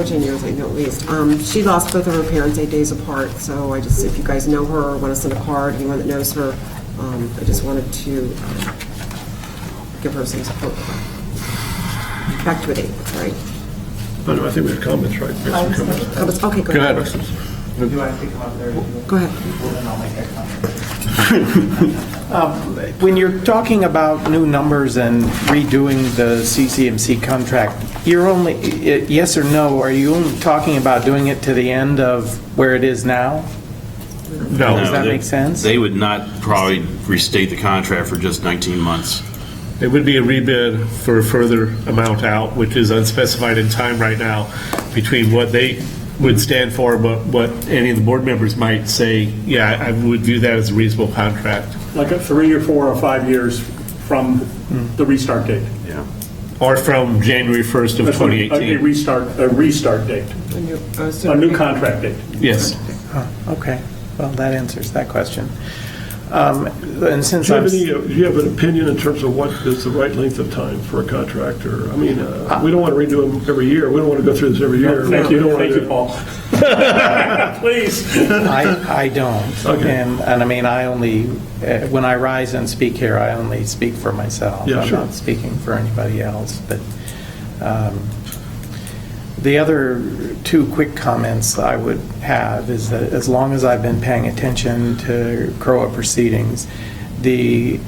10 years, I know at least. She lost both of her parents 8 days apart, so I just, if you guys know her or want to send a card, anyone that knows her, I just wanted to give her some support. Back to a date, right? Oh, no, I think we have comments, right? We have some comments. Okay, go Go ahead. ahead. Do I have to come up there? Go ahead. Well, then I'll make that comment. When you're talking about new numbers and redoing the CCMC contract, you're only, yes or no, are you only talking about doing it to the end of where it is now? No. Does that make sense? They would not probably restate the contract for just 19 months. It would be a rebid for a further amount out, which is unspecified in time right now, between what they would stand for, but what any of the board members might say, yeah, I would view that as a reasonable contract. Like a 3 or 4 or 5 years from the restart date. Yeah. Or from January 1st of That's what- 2018. A restart date, a new contract date. Yes. Okay, well, that answers that question. And since Do I'm... you have an opinion in terms of what is the right length of time for a contractor? I mean, we don't want to redo them every year. We don't want to go through this every year. Thank We don't you, wanna thank do- you, Paul. Please. I don't. Okay. And I mean, I only, when I rise and speak here, I only speak for myself. Yeah, I'm sure. not speaking for anybody else. But the other two quick comments I would have is that as long as I've been paying attention to CROA proceedings, the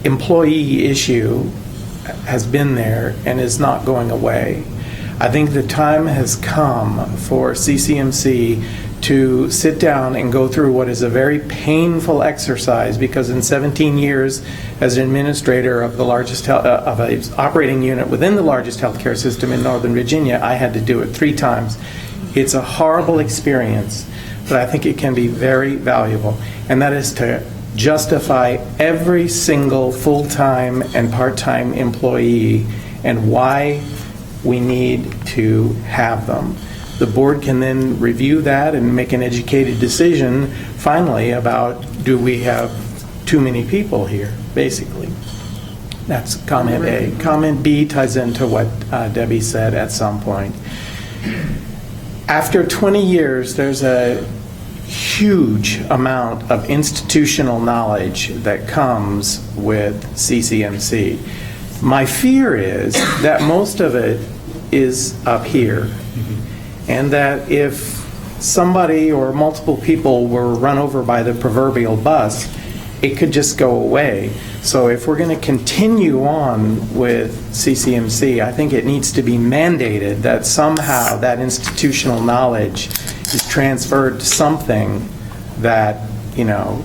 employee issue has been there and is not going away. I think the time has come for CCMC to sit down and go through what is a very painful exercise, because in 17 years as an administrator of the largest of a operating unit within the largest healthcare system in Northern Virginia, I had to do it 3 times. It's a horrible experience, but I think it can be very valuable, and that is to justify every single full-time and part-time employee and why we need to have them. The board can then review that and make an educated decision, finally, about do we have too many people here, basically. That's comment A. Comment B ties into what Debbie said at some point. After 20 years, there's a huge amount of institutional knowledge that comes with CCMC. My fear is that most of it is up here, and that if somebody or multiple people were run over by the proverbial bus, it could just go away. So if we're going to continue on with CCMC, I think it needs to be mandated that somehow that institutional knowledge is transferred to something that, you know,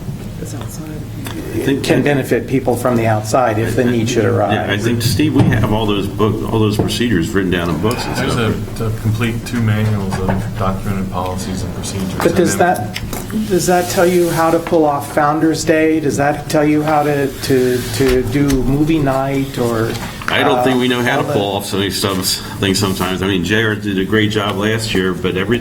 can benefit people from the outside if the need should arise. Yeah, I think, Steve, we have all those procedures written down in books and There's stuff. a complete 2 manuals of documented policies and procedures. But does that tell you how to pull off Founder's Day? Does that tell you how to do movie night or? I don't think we know how to pull off some of these things sometimes. I mean, JR did a great job last year, but every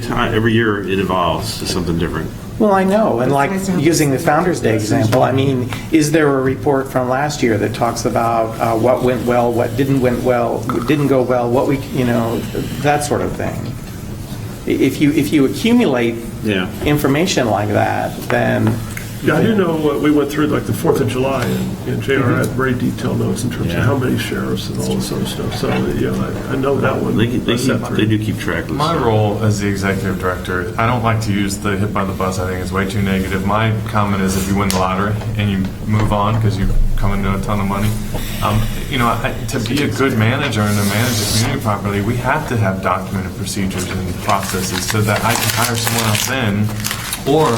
year it evolves to something different. Well, I know, and like using the Founder's Day example, I mean, is there a report from last year that talks about what went well, what didn't go well, what we, you know, that sort of thing? If you accumulate information like that, then... Yeah, I do know we went through like the 4th of July, and JR had very detailed notes in terms of how many sheriffs and all this other stuff. So, yeah, I know that one. They do keep track of this. My role as the executive director, I don't like to use the hit by the bus. I think it's way too negative. My comment is if you win the lottery and you move on because you come into a ton of money, you know, to be a good manager and to manage the community properly, we have to have documented procedures and processes so that I can hire someone else in, or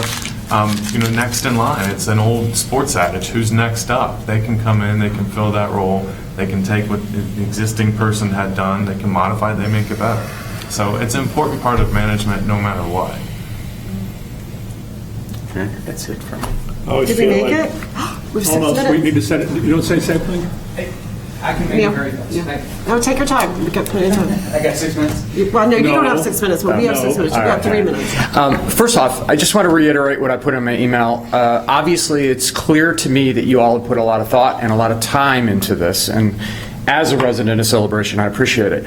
you know, next in line. It's an old sports adage, who's next up? They can come in, they can fill that role, they can take what the existing person had done, they can modify it, they make it better. So it's an important part of management no matter what. Okay. That's it for me. Did we make it? We've 6 Almost, we minutes. need to set it, you don't say something? I can make it very fast. Thank you. No, take your time. We've got plenty of time. I got 6 minutes. Well, no, you don't No. have 6 minutes, but we have 6 minutes. You've got 3 minutes. First off, I just want to reiterate what I put in my email. Obviously, it's clear to me that you all have put a lot of thought and a lot of time into this, and as a resident of Celebration, I appreciate it.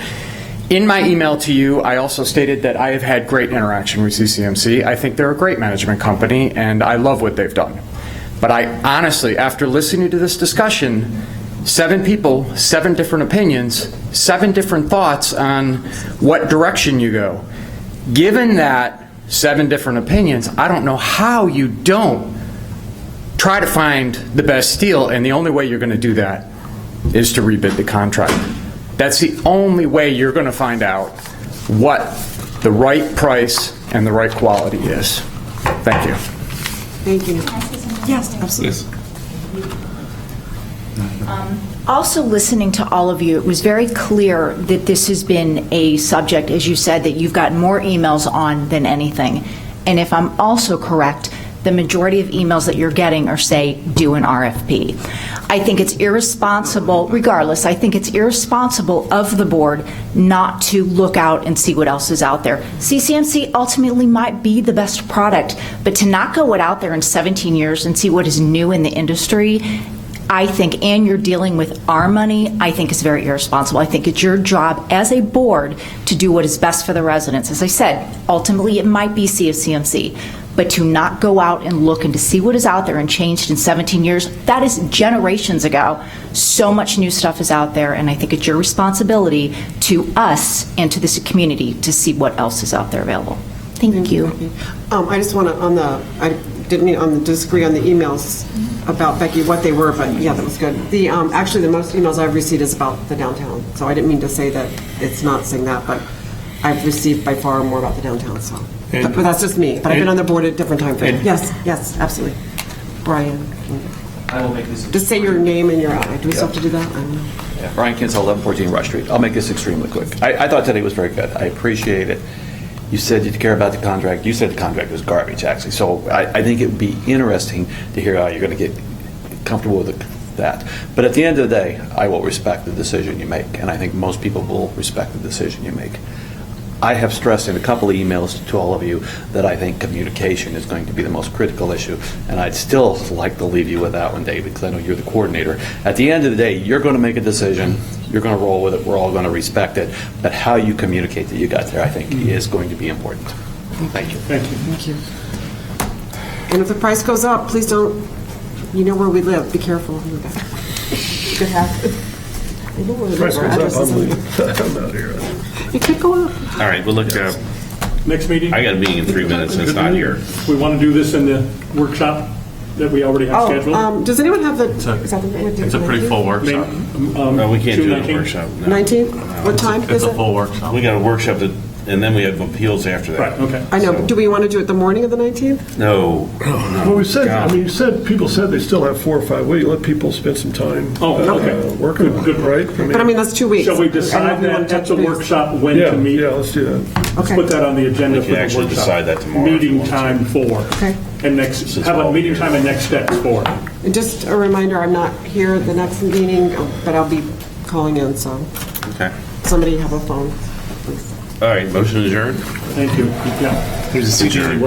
In my email to you, I also stated that I have had great interaction with CCMC. I think they're a great management company, and I love what they've done. But I honestly, after listening to this discussion, 7 people, 7 different opinions, 7 different thoughts on what direction you go. Given that 7 different opinions, I don't know how you don't try to find the best deal, and the only way you're going to do that is to rebid the contract. That's the only way you're going to find out what the right price and the right quality is. Thank you. Thank you. Yes, absolutely. Also, listening to all of you, it was very clear that this has been a subject, as you said, that you've gotten more emails on than anything. And if I'm also correct, the majority of emails that you're getting are, say, do an RFP. I think it's irresponsible, regardless, I think it's irresponsible of the board not to look out and see what else is out there. CCMC ultimately might be the best product, but to not go out there in 17 years and see what is new in the industry, I think, and you're dealing with our money, I think is very irresponsible. I think it's your job as a board to do what is best for the residents. As I said, ultimately it might be CFCMC, but to not go out and look and to see what is out there and changed in 17 years, that is generations ago. So much new stuff is out there, and I think it's your responsibility to us and to this community to see what else is out there available. Thank you. I just want to, I didn't mean to disagree on the emails about Becky, what they were, but yeah, that was good. Actually, the most emails I've received is about the downtown, so I didn't mean to say that it's not saying that, but I've received by far more about the downtown, so. But that's just me, but I've been on the board at different time frames. Yes, absolutely. Brian. I will make this. Just say your name and your, do we still have to do that? I don't know. Yeah, Brian Kinsel, 1114 Rush Street. I'll make this extremely quick. I thought today was very good. I appreciate it. You said you care about the contract. You said the contract was garbage, actually. So I think it would be interesting to hear how you're going to get comfortable with that. But at the end of the day, I will respect the decision you make, and I think most people will respect the decision you make. I have stressed in a couple of emails to all of you that I think communication is going to be the most critical issue, and I'd still like to leave you with that one, David, because I know you're the coordinator. At the end of the day, you're going to make a decision. You're going to roll with it. We're all going to respect it. But how you communicate that you got there, I think, is going to be important. Thank you. Thank you. Thank you. And if the price goes up, please don't, you know where we live, be careful. Good habit. I know where we live. Price Our goes up, address I'm not here. It could go up. All right, well, look, Next meeting? I got a meeting in 3 minutes, and it's not here. We want to do this in the workshop that we already have scheduled? Does anyone have the, It's a pretty full workshop. No, we can't do it in a workshop. No. 19th? What time It's is a it? full workshop. We got a workshop, and then we have appeals after that. Right, okay. I know, but do we want to do it the morning of the 19th? No. Well, we said, I mean, people said they still have 4 or 5 weeks. Let people spend some time working on it, right? But I mean, that's 2 weeks. Shall we decide that at the workshop when to meet? Yeah, let's do that. Let's put that on the agenda We for can the actually workshop. decide that tomorrow if you Meeting want to. time for. Okay. And next, how about meeting time and next steps for? And just a reminder, I'm not here at the next meeting, but I'll be calling in, so Okay. somebody have a phone, please. All right, motion adjourned? Thank you. Yeah. There's a Adjourned.